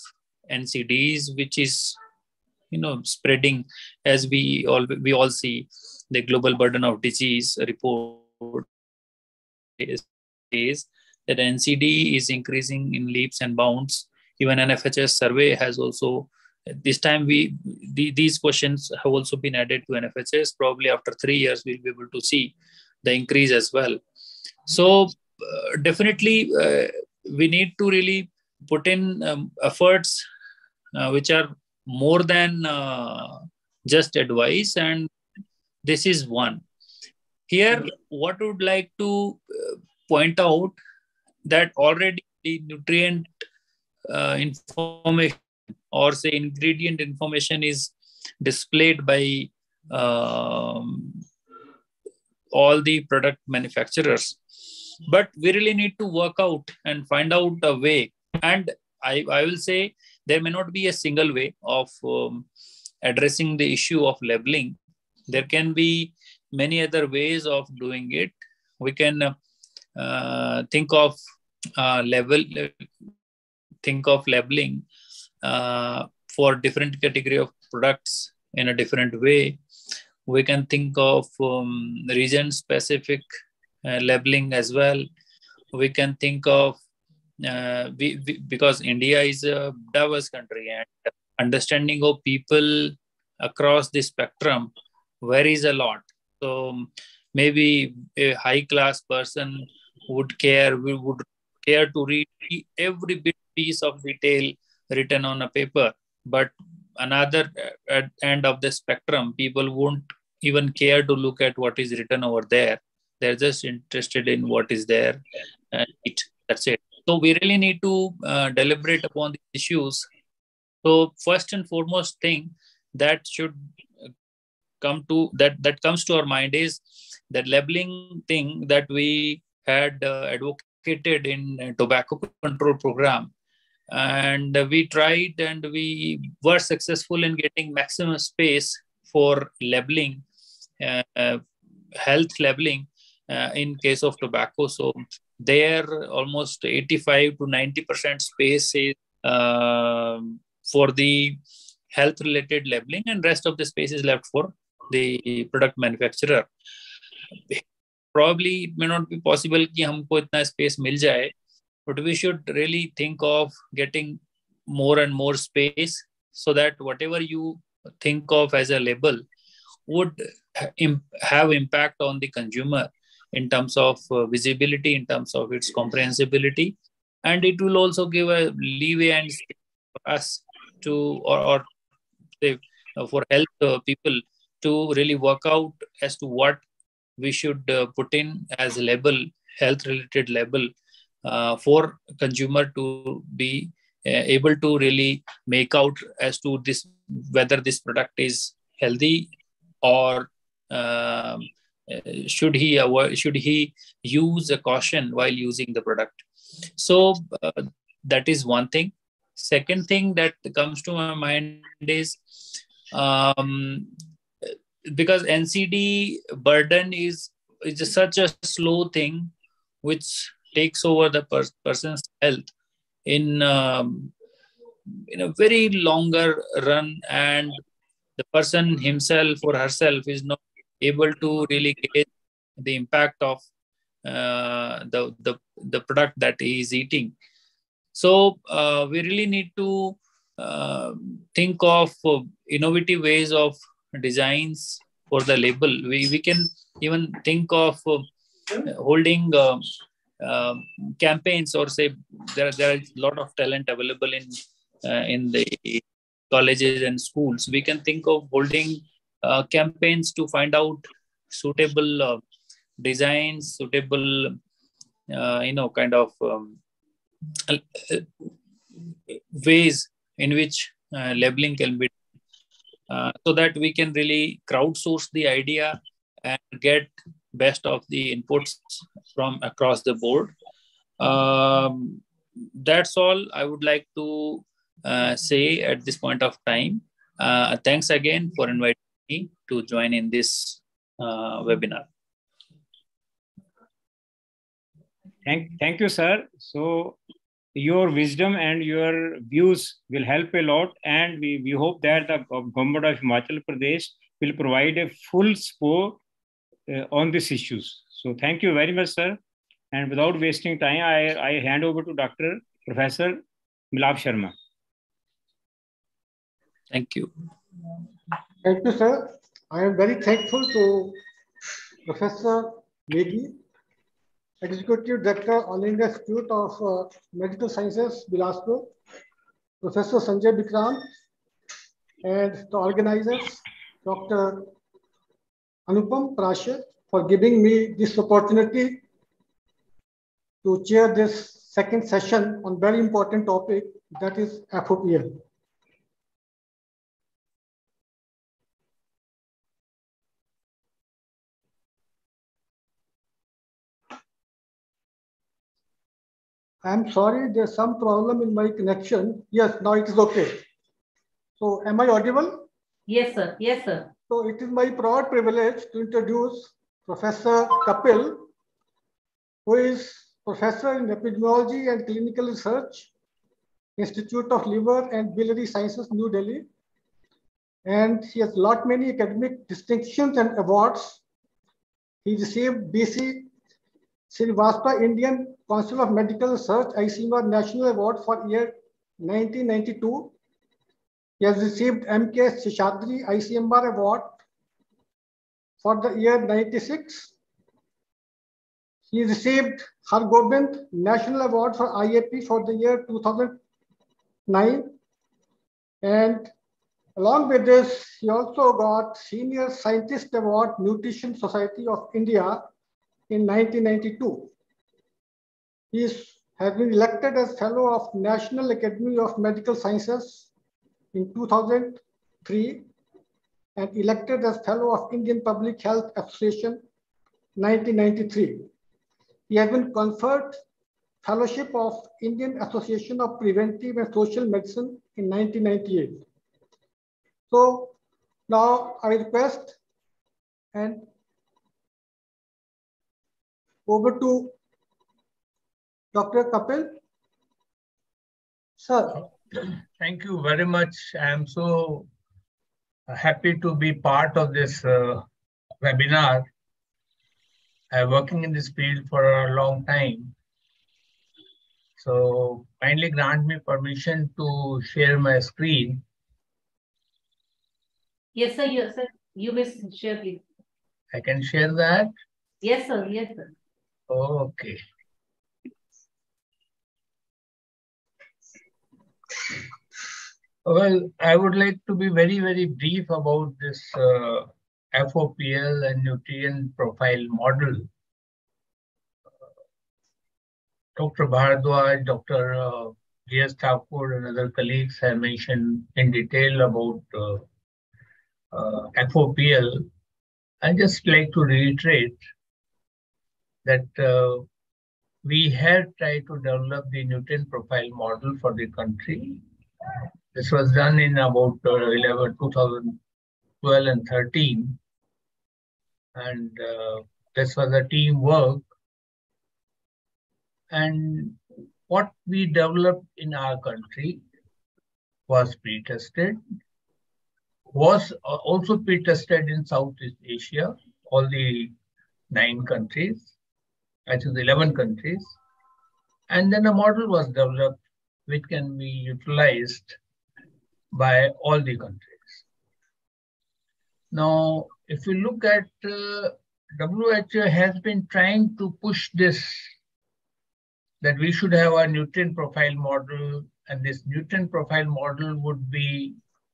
NCDs, which is spreading, as we all see the global burden of disease report is that NCD is increasing in leaps and bounds. Even an FHS survey has also, this time these questions have also been added to NFHS. Probably after 3 years, we'll be able to see the increase as well. So definitely we need to really put in efforts which are more than just advice, and this is one. Here, what I would like to point out that already the nutrient information, or say ingredient information, is displayed by all the product manufacturers. But we really need to work out and find out a way. And I will say there may not be a single way of addressing the issue of labeling. There can be many other ways of doing it. We can think of labeling for different category of products in a different way. We can think of region-specific labeling as well. We can think of because India is a diverse country, and understanding of people across the spectrum varies a lot. So maybe a high-class person would care to read every piece of detail written on a paper, but another end of the spectrum, people won't even care to look at what is written over there. They're just interested in what is there. That's it. So we really need to deliberate upon these issues. So first and foremost thing that should that comes to our mind is that labeling thing that we had advocated in tobacco control program, and we tried and we were successful in getting maximum space for labeling, health labeling in case of tobacco. So there almost 85 to 90% space is for the health related labeling, and rest of the space is left for the product manufacturer. Probably it may not be possible कि हमको इतना space मिल जाए, but we should really think of getting more and more space so that whatever you think of as a label would have impact on the consumer in terms of visibility, in terms of its comprehensibility, and it will also give a leeway and for us to, or say, for health people to really work out as to what we should put in as a label, health related label, for consumer to be able to really make out as to this, whether this product is healthy or should he use a caution while using the product. So that is one thing. Second thing that comes to my mind is because NCD burden is such a slow thing which takes over the person's health in in a very longer run, and the person himself or herself is not able to really gauge the impact of the product that he is eating. So we really need to think of innovative ways of designs for the label. We can even think of holding campaigns, or say there is a lot of talent available in the colleges and schools. We can think of holding campaigns to find out suitable designs, suitable kind of ways in which labeling can be so that we can really crowdsource the idea and get best of the inputs from across the board. That's all I would like to say at this point of time. Thanks again for inviting me to join in this webinar. Thank you, sir. So your wisdom and your views will help a lot, and we hope that the government of Himachal Pradesh will provide a full support on these issues. So thank you very much, sir. And without wasting time, I hand over to Dr. Professor Milab Sharma. Thank you. Thank you, sir. I am very thankful to Professor Negi, Executive Director, All India Institute of Medical Sciences, Bilaspur, Professor Sanjay Vikrant, and the organizers, Dr. Anupam Prashar, for giving me this opportunity to chair this second session on very important topic, that is FOPL. I'm sorry, there's some problem in my connection. Yes, now it is okay. So am I audible? Yes, sir. Yes, sir. So it is my proud privilege to introduce Professor Kapil, who is Professor in Epidemiology and Clinical Research, Institute of Liver and Biliary Sciences, New Delhi. And he has lot many academic distinctions and awards. He received BC Srivastava Indian Council of Medical Research AIIMS National Award for year 1992. He has received M.K. Seshadri ICMR Award for the year 96. He received Har Gobind National Award for IAP for the year 2009. And along with this, he also got Senior Scientist Award, Nutrition Society of India in 1992. He has been elected as Fellow of National Academy of Medical Sciences in 2003 and elected as Fellow of Indian Public Health Association 1993. He has been conferred Fellowship of Indian Association of Preventive and Social Medicine in 1998. So now I request and over to Dr. Kapil. Sir. Thank you very much. I am so happy to be part of this webinar. I'm working in this field for a long time. So kindly grant me permission to share my screen. Yes, sir. Yes, sir. You may share, please. I can share that? Yes, sir. Yes, sir. Okay. Well, I would like to be very, very brief about this FOPL and nutrient profile model. Dr. Bhardwaj, Dr. G.S. Thakur and other colleagues have mentioned in detail about FOPL. I just like to reiterate that we had tried to develop the nutrient profile model for the country. This was done in about 2012 and 13. And this was a teamwork. And what we developed in our country was pre-tested, was also pre-tested in Southeast Asia, all the 9 countries, actually 11 countries. And then a model was developed which can be utilized by all the countries. Now, if you look at WHO has been trying to push this, that we should have a nutrient profile model, and this nutrient profile model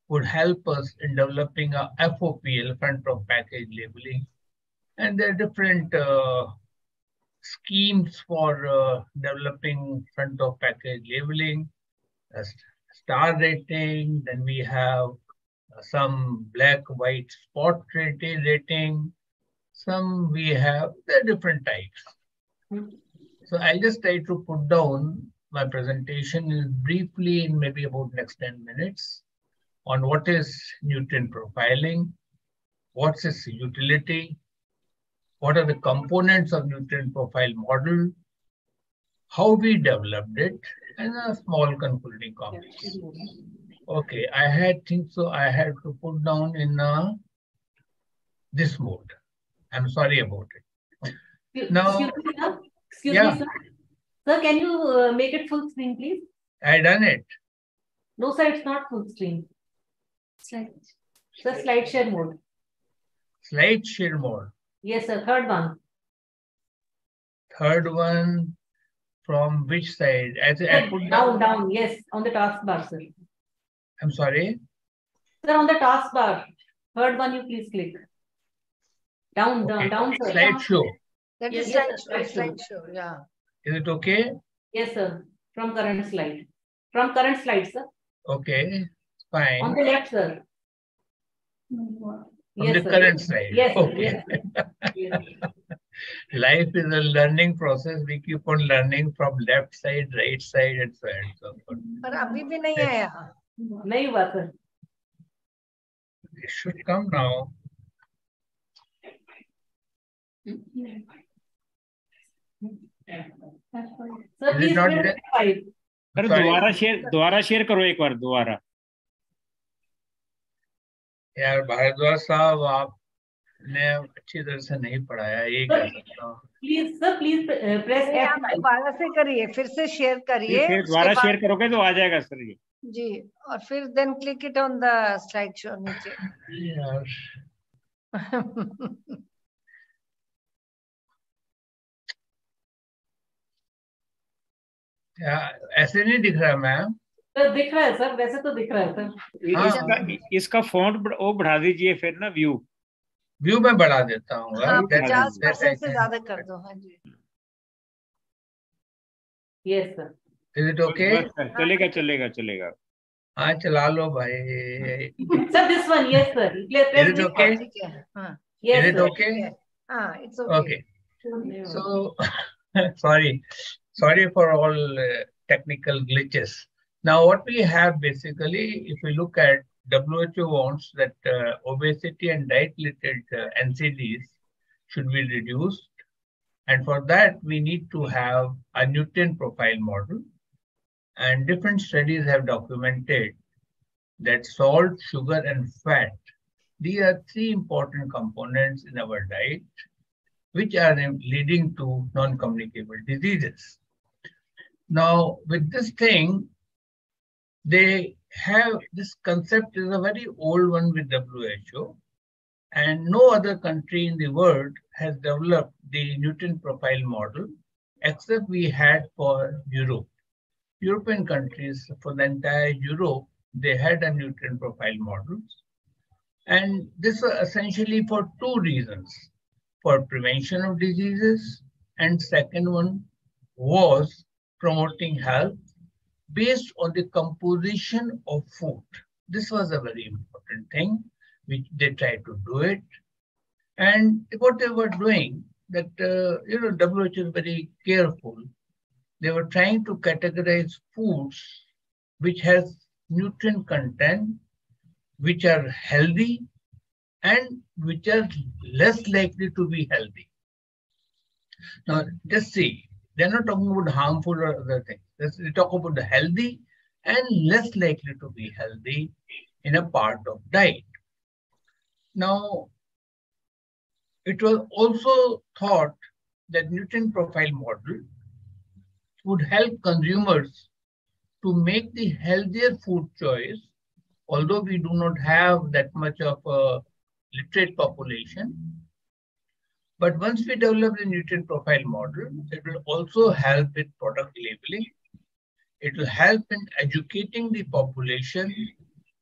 would help us in developing a FOPL, front of package labeling. And there are different schemes for developing front of package labeling, star rating, then we have some black, white spot rating, some we have, there are different types. So I'll just try to put down my presentation briefly in maybe about next 10 minutes on what is nutrient profiling, what's its utility, what are the components of nutrient profile model, how we developed it, and a small concluding comments. Okay, I had to put down in this mode. I'm sorry about it. Now, Excuse me, sir. Sir, can you make it full screen, please? I done it. No, sir, it's not full screen. Sir, slide share mode. Slide share mode. Yes, sir. Third one. Third one from which side? I put down. Yes, on the taskbar, sir. I'm sorry? Sir, on the taskbar. Third one, you please click. Down, okay. down, sir. Slideshow. That is slideshow, yeah. Is it okay? Yes, sir. From current slide. From current slide, sir. Okay, fine. On the left, sir. From the current slide. Yes, okay. Yes. Life is a learning process. We keep on learning from left side, right side, and so on and so forth. But abhi bhi nahi aaya. Nahi hua, sir. It should come now. Sir, please verify. Sir दोबारा share करो एक बार दोबारा. यार भारद्वाज साहब आपने अच्छी तरह से नहीं पढ़ाया, ये कह सकता हूँ. प्लीज सर प्लीज प्रेस आप दोबारा से करिए, फिर से शेयर करिए. दोबारा शेयर करोगे तो आ जाएगा सर ये. जी, और फिर then click it on the slide show नीचे. ऐसे नहीं दिख रहा मैम. सर दिख रहा है सर, वैसे तो दिख रहा है सर. इसका फॉन्ट वो बढ़ा दीजिए फिर ना, व्यू में बढ़ा देता हूँ. 50% से ज्यादा कर दो. हाँ जी. Yes sir. Is it okay? चलेगा. हाँ चला लो भाई. Sir this one. Yes sir. Is it okay? Yes, is it okay? It's okay. So sorry for all technical glitches. Now what we have basically, if we look at, WHO wants that obesity and diet-related NCDs should be reduced, and for that we need to have a nutrient profile model, and different studies have documented that salt, sugar and fat, these are 3 important components in our diet which are leading to non-communicable diseases. Now with this thing, they have this concept is a very old one with WHO, and no other country in the world has developed the nutrient profile model except we had for Europe. European countries, for the entire Europe, they had a nutrient profile models. And this was essentially for 2 reasons: for prevention of diseases, and second one was promoting health based on the composition of food. This was a very important thing, which they tried to do it. And what they were doing, that WHO is very careful. They were trying to categorize foods which has nutrient content, which are healthy and which are less likely to be healthy. Now, just see, they're not talking about harmful or other things. They talk about the healthy and less likely to be healthy in a part of diet. Now, it was also thought that nutrient profile model would help consumers to make the healthier food choice, although we do not have that much of a literate population. But once we develop the nutrient profile model, it will also help with product labeling. It will help in educating the population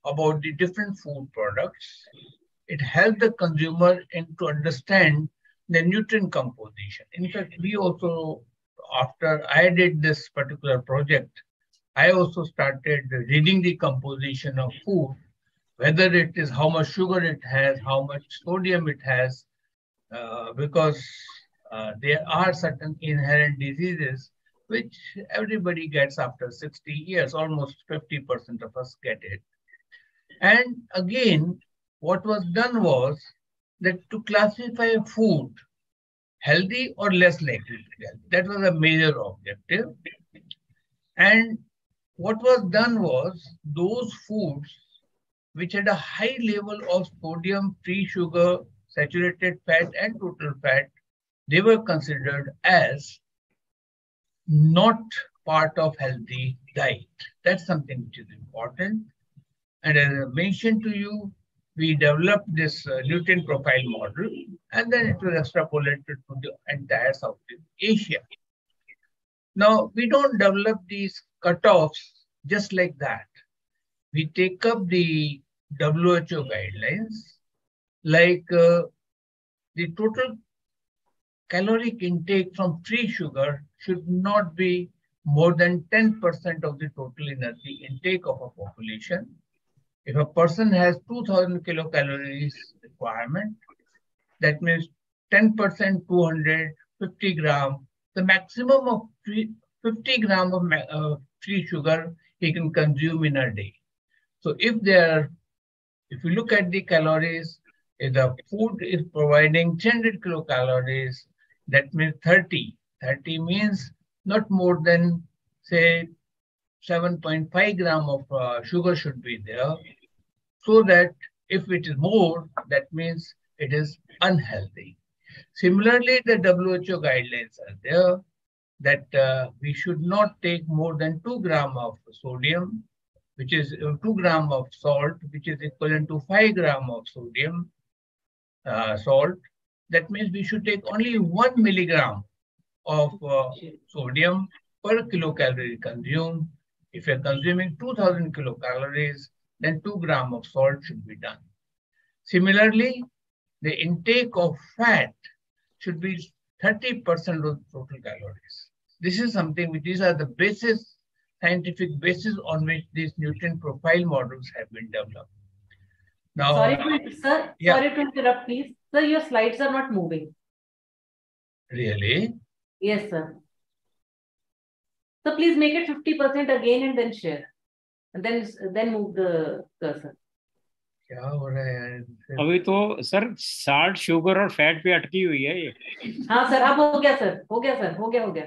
about the different food products. It helps the consumer to understand the nutrient composition. In fact, we also, after I did this particular project, I also started reading the composition of food, whether it is how much sugar it has, how much sodium it has, because there are certain inherent diseases which everybody gets after 60 years, almost 50% of us get it. And again, what was done was that to classify food healthy or less likely to be healthy. That was a major objective. And what was done was those foods which had a high level of sodium, free sugar, saturated fat, and total fat, they were considered as not part of healthy diet. That's something which is important. And as I mentioned to you, we developed this nutrient profile model, and then it was extrapolated to the entire Southeast Asia. Now, we don't develop these cutoffs just like that. We take up the WHO guidelines, like the total caloric intake from free sugar should not be more than 10% of the total energy intake of a population. If a person has 2000 kilocalories requirement, that means 10%, 250 gram, the maximum of 50 gram of free sugar he can consume in a day. So if you look at the calories, if the food is providing 300 kilocalories, that means 30. 30 means not more than, say, 7.5 gram of sugar should be there, so that if it is more, that means it is unhealthy. Similarly, the WHO guidelines are there that we should not take more than 2 gram of sodium, which is 2 gram of salt, which is equivalent to 5 gram of sodium salt. That means we should take only 1 milligram of sodium per kilocalorie consumed. If you're consuming 2000 kilocalories, then 2 gram of salt should be done. Similarly, the intake of fat should be 30% of total calories. This is something which these are the basis, scientific basis on which these nutrient profile models have been developed. Now, sorry to interrupt, please. Sir, your slides are not moving. Really? Yes, sir. So please make it 50% again and then share. And then move the cursor. क्या हो रहा है यार? अभी तो sir salt sugar और fat पे अटकी हुई है ये. हाँ सर, अब हो गया सर, हो गया.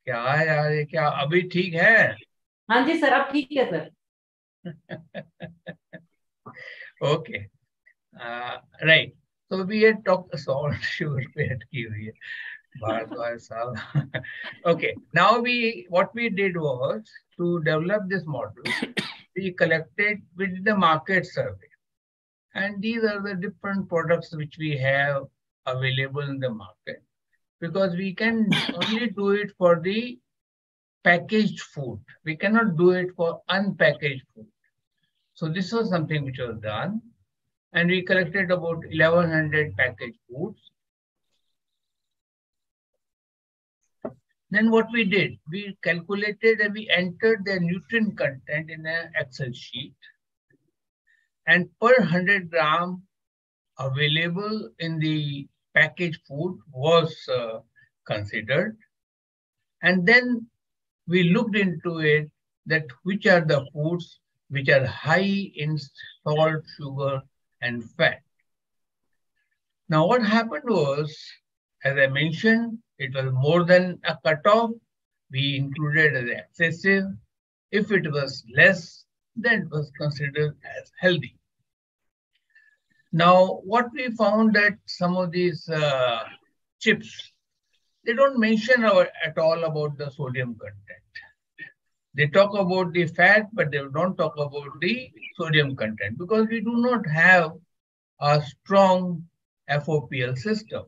क्या यार, ये क्या अभी ठीक है? हाँ जी सर, अब ठीक है sir. Okay, right. So we had talked salt, sugar पे अटकी हुई है. Okay, now what we did was to develop this model. We collected with the market survey, and these are the different products which we have available in the market, because we can only do it for the packaged food. We cannot do it for unpackaged food. So this was something which was done, and we collected about 1100 packaged foods. Then what we did, we calculated and we entered the nutrient content in an Excel sheet, and per 100 gram available in the packaged food was considered. And then we looked into it, that which are the foods which are high in salt, sugar, and fat. Now what happened was, as I mentioned, it was more than a cutoff. We included as excessive. If it was less, then it was considered as healthy. Now, what we found that some of these chips, they don't mention at all about the sodium content. They talk about the fat, but they don't talk about the sodium content because we do not have a strong FOPL system.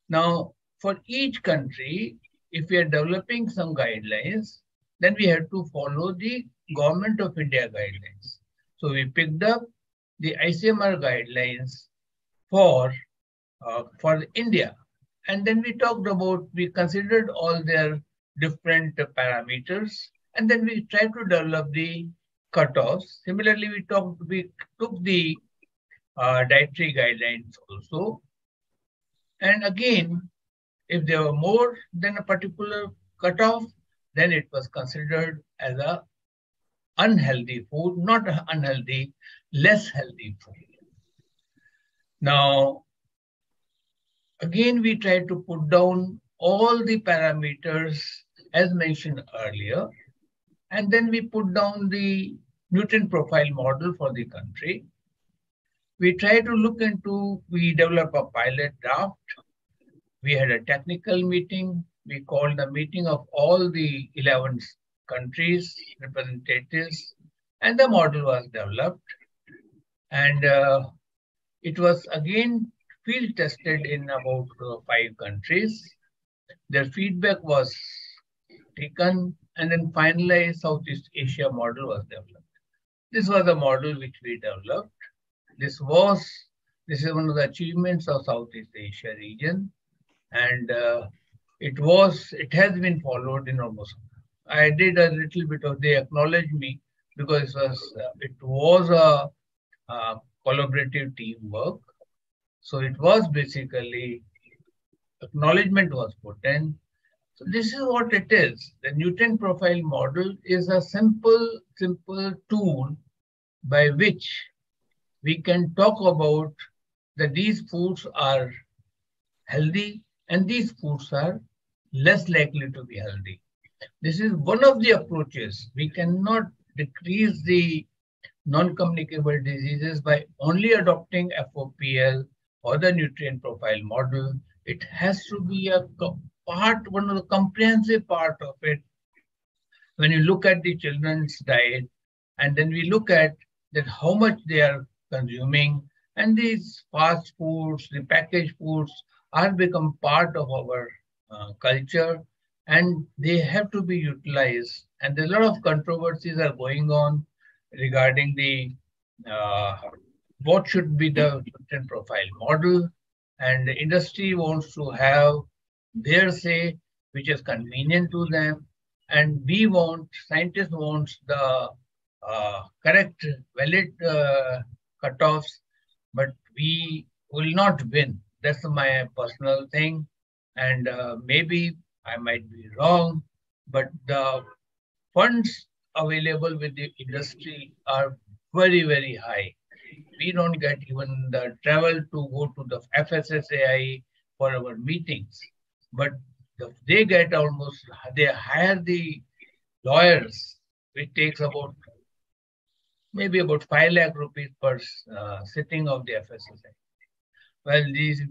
Now, for each country, if we are developing some guidelines, then we have to follow the Government of India guidelines. So we picked up the ICMR guidelines for India. And then we talked about, we considered all their different parameters, and then we tried to develop the cutoffs. Similarly, we took the dietary guidelines also. And again, if there were more than a particular cutoff, then it was considered as a unhealthy food, not unhealthy, less healthy food. Now, again, we try to put down all the parameters as mentioned earlier, and then we put down the nutrient profile model for the country. We try to look into, we develop a pilot draft. We had a technical meeting. We called a meeting of all the 11 countries, representatives, and the model was developed. And it was again field tested in about 5 countries. Their feedback was taken, and then finalized Southeast Asia model was developed. This was a model which we developed. This is one of the achievements of Southeast Asia region, and it has been followed in almost. I did a little bit of, they acknowledged me because it was a collaborative teamwork. So it was basically, acknowledgement was put in. So this is what it is. The nutrient profile model is a simple tool by which we can talk about that these foods are healthy and these foods are less likely to be healthy. This is one of the approaches. We cannot decrease the non-communicable diseases by only adopting FOPL or the nutrient profile model. It has to be a part, one of the comprehensive part of it. When you look at the children's diet, and then we look at that how much they are consuming, and these fast foods, the packaged foods are become part of our culture, and they have to be utilized. And a lot of controversies are going on regarding the what should be the nutrient profile model, and the industry wants to have their say, which is convenient to them, and scientists want the correct, valid cutoffs, but we will not win. That's my personal thing, and maybe I might be wrong, but the funds available with the industry are very, very high. We don't get even the travel to go to the FSSAI for our meetings, but they get almost, they hire the lawyers, which takes about maybe about 5 lakh rupees per sitting of the FSSAI. Well, these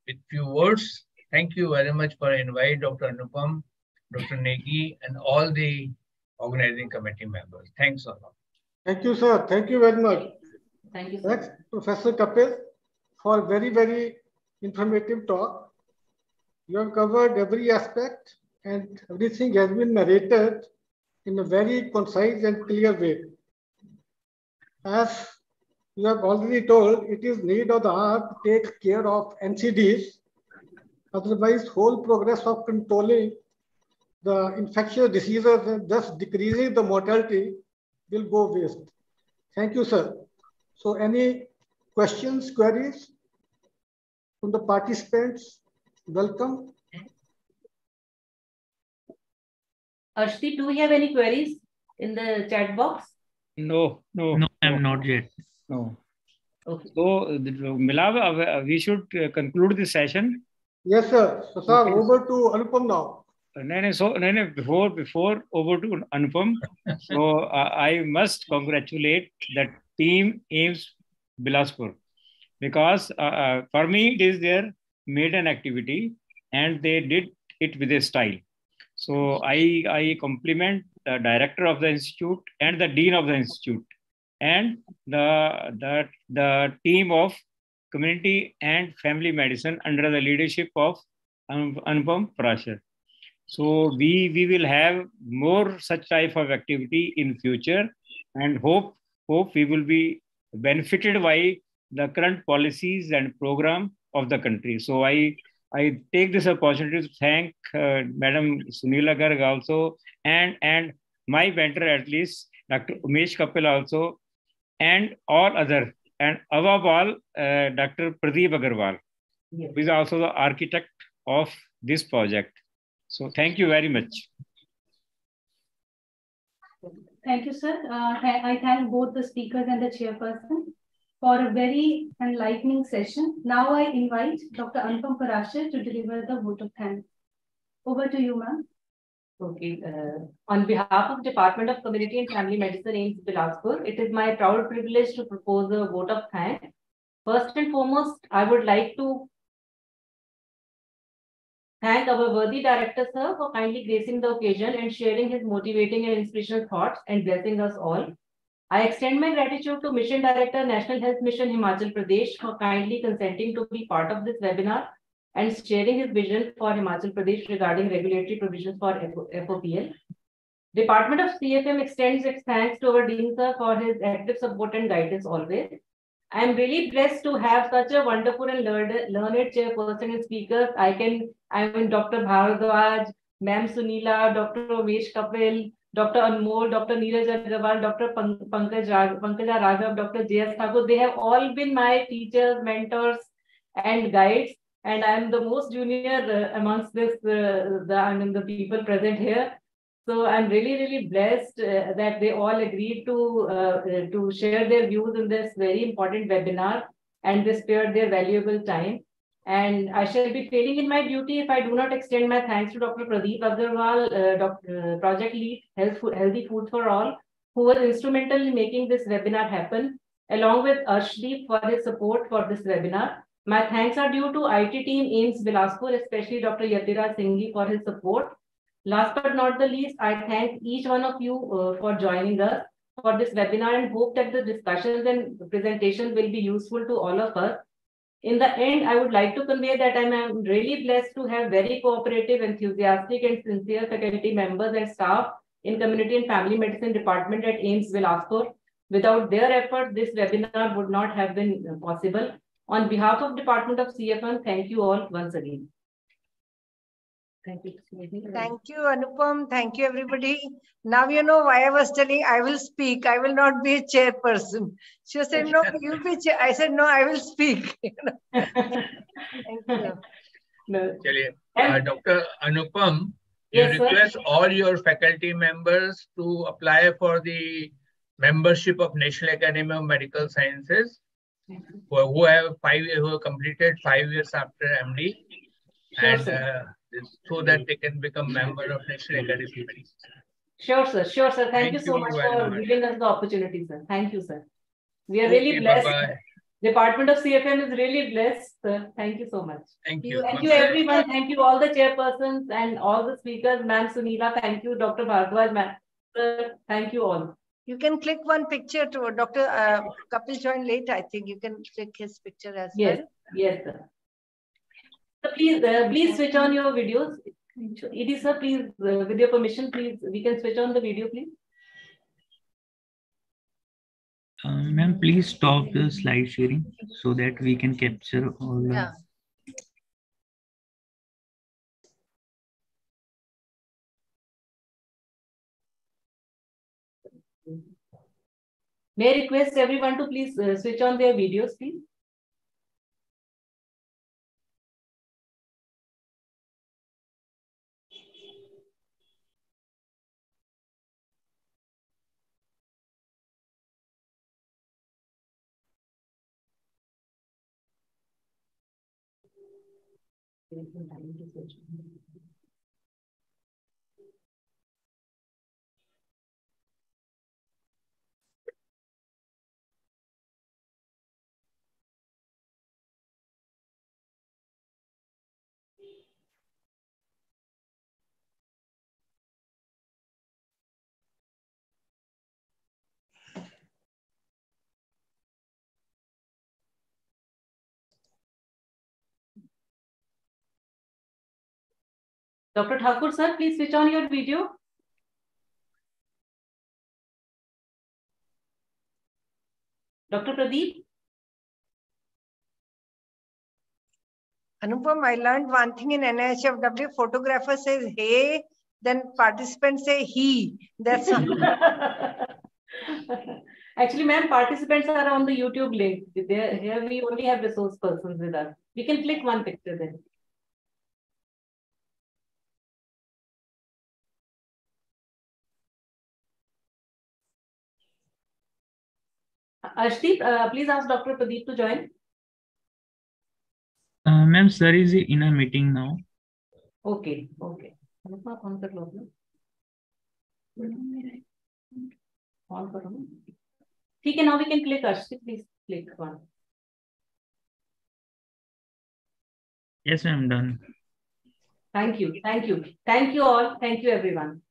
with few words, thank you very much for inviting Dr. Anupam, Dr. Negi, and all the organizing committee members. Thanks a lot. Thank you, sir. Thank you very much. Thank you, sir. Next, Professor Kapil, for a very, very informative talk. You have covered every aspect and everything has been narrated in a very concise and clear way. As you have already told, it is need of the hour to take care of NCDs. Otherwise, whole progress of controlling the infectious diseases and thus decreasing the mortality will go waste. Thank you, sir. So any questions, queries from the participants? Welcome. Arshdeep, do we have any queries in the chat box? No, I'm not yet. No. Okay. So, Milav, we should conclude this session. Yes, sir. So, sir, Okay. over to Anupam now. Before over to Anupam. So I must congratulate the team AIIMS Bilaspur, because for me it is their maiden activity and they did it with a style. So I compliment the director of the institute and the dean of the institute and the team of community and family medicine under the leadership of Anupam Parashar. So we will have more such type of activity in future, and hope we will be benefited by the current policies and program of the country. So I take this opportunity to thank Madam Sunila Garg also, and my mentor at least, Dr. Umesh Kapil also, and all other, and above all, Dr. Pradeep Agarwal, who is also the architect of this project. So thank you very much. Thank you, sir. I thank both the speakers and the chairperson for a very enlightening session. Now I invite Dr. Anupam Parashar to deliver the vote of thanks. Over to you, ma'am. Okay. On behalf of Department of Community and Family Medicine, AIIMS Bilaspur, it is my proud privilege to propose a vote of thanks. First and foremost, I would like to thank our worthy director, sir, for kindly gracing the occasion and sharing his motivating and inspirational thoughts and blessing us all. I extend my gratitude to Mission Director, National Health Mission, Himachal Pradesh, for kindly consenting to be part of this webinar and sharing his vision for Himachal Pradesh regarding regulatory provisions for FOPL. Department of CFM extends its thanks to our Dean, sir, for his active support and guidance always. I am really blessed to have such a wonderful and learned chairperson and speakers. I mean Dr. Bharadwaj, Ma'am Sunila, Dr. Umesh Kapil, Dr. Anmol, Dr. Neeraj Agarwal, Dr. Pankaja Raghav, Dr. J.S. Thakur. They have all been my teachers, mentors, and guides. And I am the most junior amongst the people present here. So I'm really blessed that they all agreed to share their views in this very important webinar, and they spared their valuable time. And I shall be failing in my duty if I do not extend my thanks to Dr. Pradeep Agarwal, Project Lead, Healthy Food for All, who was instrumental in making this webinar happen, along with Arshdeep for his support for this webinar. My thanks are due to IT team AIIMS Bilaspur, especially Dr. Yatiraj Singhi for his support. Last but not the least, I thank each one of you for joining us for this webinar and hope that the discussions and presentations will be useful to all of us. In the end, I would like to convey that I am really blessed to have very cooperative, enthusiastic, and sincere faculty members and staff in Community and Family Medicine Department at AIIMS Bilaspur. Without their effort, this webinar would not have been possible. On behalf of Department of CFM, thank you all once again. Thank you. Thank you, Anupam. Thank you, everybody. Now you know why I was telling I will speak. I will not be a chairperson. She said, no, you'll be chair. I said, no, I will speak. Thank you. Dr. Anupam, Yes, you request all your faculty members to apply for the membership of National Academy of Medical Sciences, who have completed 5 years after MD, Sure, and sir. so that they can become member of National Academy of Medicine. Sure, sir. Sure, sir. Thank you so much for giving us the opportunity, sir. Thank you, sir. We are really blessed. Bye-bye. Department of CFM is really blessed, sir. Thank you so much. Thank you. Thank you, everyone. Thank you, all the chairpersons and all the speakers. Ma'am Sunila, thank you. Dr. Bhardwaj, ma'am. Sir, thank you all. You can click one picture to Dr. Kapil join later. I think you can click his picture as well. Yes, sir. So please switch on your videos. ED sir, please, with your permission, please, we can switch on the video, please. Ma'am, please stop the slide sharing so that we can capture all the... Yeah. May I request everyone to please switch on their videos, please. Dr. Thakur, sir, please switch on your video. Dr. Pradeep. Anupam, I learned one thing in NHFW. Photographer says hey, then participants say he. That's all. Actually, ma'am, participants are on the YouTube link. Here we only have resource persons with us. We can click one picture then. Ashdeep, please ask Dr. Pradeep to join. Ma'am, sir is in a meeting now. Okay. Okay, now we can click Ashdeep. Please click one. Yes, ma'am, done. Thank you. Thank you all. Thank you, everyone.